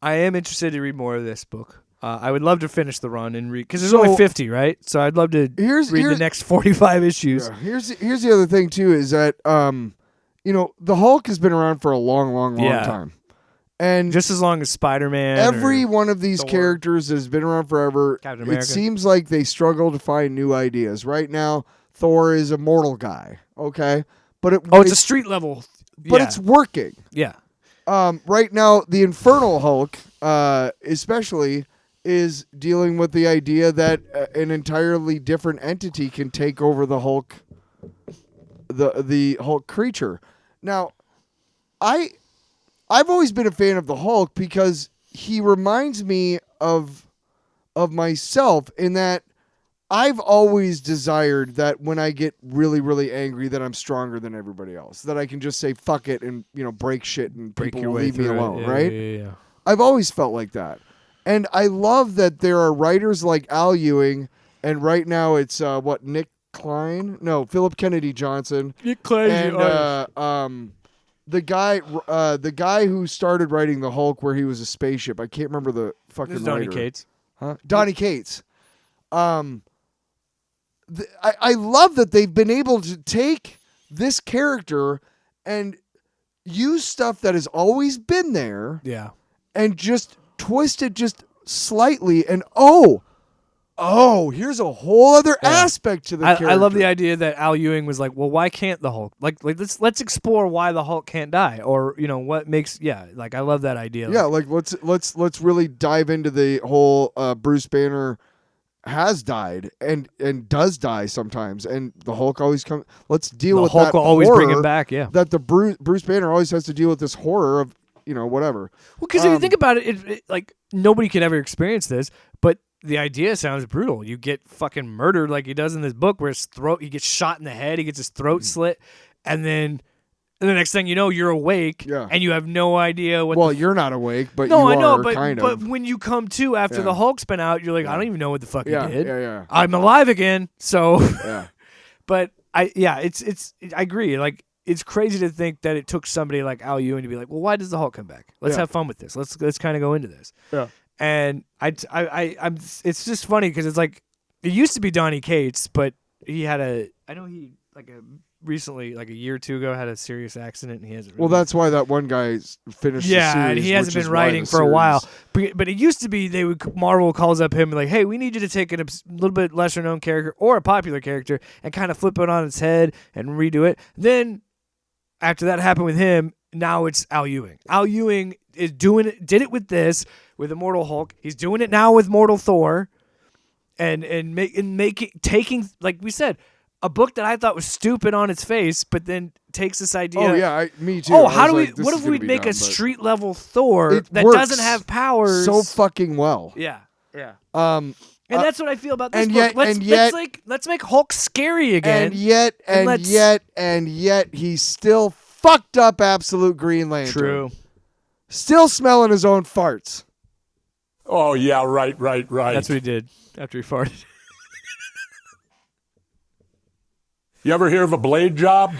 Speaker 3: I am interested to read more of this book. I would love to finish the run and read, because there's only 50, right? So I'd love to read the next 45 issues.
Speaker 2: Yeah, here's the other thing too, is that the Hulk has been around for a long time, and
Speaker 3: just as long as Spider-Man.
Speaker 2: Every one of these
Speaker 3: Thor.
Speaker 2: characters has been around forever.
Speaker 3: Captain
Speaker 2: It
Speaker 3: America.
Speaker 2: seems like they struggle to find new ideas. Right now, Thor is a mortal guy. Okay, but
Speaker 3: it's a street level.
Speaker 2: But it's working.
Speaker 3: Yeah.
Speaker 2: Right now, the Infernal Hulk, especially, is dealing with the idea that an entirely different entity can take over the Hulk, the Hulk creature. Now, I've always been a fan of the Hulk because he reminds me of myself in that I've always desired that when I get really, really angry that I'm stronger than everybody else. That I can just say fuck it and break shit and people will leave me alone, right?
Speaker 3: Yeah.
Speaker 2: I've always felt like that. And I love that there are writers like Al Ewing, and right now it's Nick Klein? No, Philip Kennedy Johnson.
Speaker 3: Nick Klein.
Speaker 2: And the guy who started writing the Hulk where he was a spaceship. I can't remember the fucking
Speaker 3: This is Donny
Speaker 2: writer.
Speaker 3: Cates.
Speaker 2: Huh? Donny Cates. I love that they've been able to take this character and use stuff that has always been there, and just twist it just slightly. And here's a whole other aspect to the character.
Speaker 3: I love the idea that Al Ewing was like, well, why can't the Hulk? Like let's explore why the Hulk can't die, or what makes I love that idea.
Speaker 2: Yeah, let's really dive into the whole Bruce Banner has died and does die sometimes, and the Hulk always comes. Let's deal with
Speaker 3: the Hulk
Speaker 2: that
Speaker 3: will always
Speaker 2: horror
Speaker 3: bring him back. Yeah,
Speaker 2: that the Bruce Banner always has to deal with this horror of whatever.
Speaker 3: Well, because if you think about it, like nobody can ever experience this, but the idea sounds brutal. You get fucking murdered like he does in this book, where he gets shot in the head, he gets his throat slit, and then. And the next thing you know, you're awake, and you have no idea what.
Speaker 2: Well, you're not awake, but
Speaker 3: no,
Speaker 2: you
Speaker 3: I know,
Speaker 2: are
Speaker 3: but
Speaker 2: kind
Speaker 3: but
Speaker 2: of.
Speaker 3: when you come to after the Hulk's been out, you're like, I don't even know what the fuck he did.
Speaker 2: Yeah.
Speaker 3: I'm alive again, so.
Speaker 2: Yeah.
Speaker 3: But I agree. Like, it's crazy to think that it took somebody like Al Ewing to be like, well, why does the Hulk come back? Let's have fun with this. Let's kind of go into this.
Speaker 2: Yeah.
Speaker 3: And I'm. It's just funny because it's like it used to be Donny Cates, but he had recently, like a year or two ago, had a serious accident, and he hasn't.
Speaker 2: Well, that's why that one guy finished. the series,
Speaker 3: and he hasn't been writing for a while. But it used to be Marvel calls up him and like, hey, we need you to take a little bit lesser known character or a popular character and kind of flip it on its head and redo it. Then after that happened with him, now it's Al Ewing. Al Ewing is did it with Immortal Hulk. He's doing it now with Mortal Thor, and taking, like we said, a book that I thought was stupid on its face, but then takes this idea.
Speaker 2: Oh yeah, me too.
Speaker 3: Oh, what if we'd make a street level Thor that doesn't have powers
Speaker 2: so fucking well?
Speaker 3: Yeah. And that's what I feel about this book. Let's make Hulk scary again.
Speaker 2: And yet he's still fucked up absolute Green Lantern.
Speaker 3: True.
Speaker 2: Still smelling his own farts.
Speaker 5: Oh yeah, right.
Speaker 3: That's what he did after he farted.
Speaker 5: You ever hear of a blade job?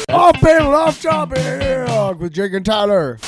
Speaker 2: Off panel, off job here with Jake and Tyler.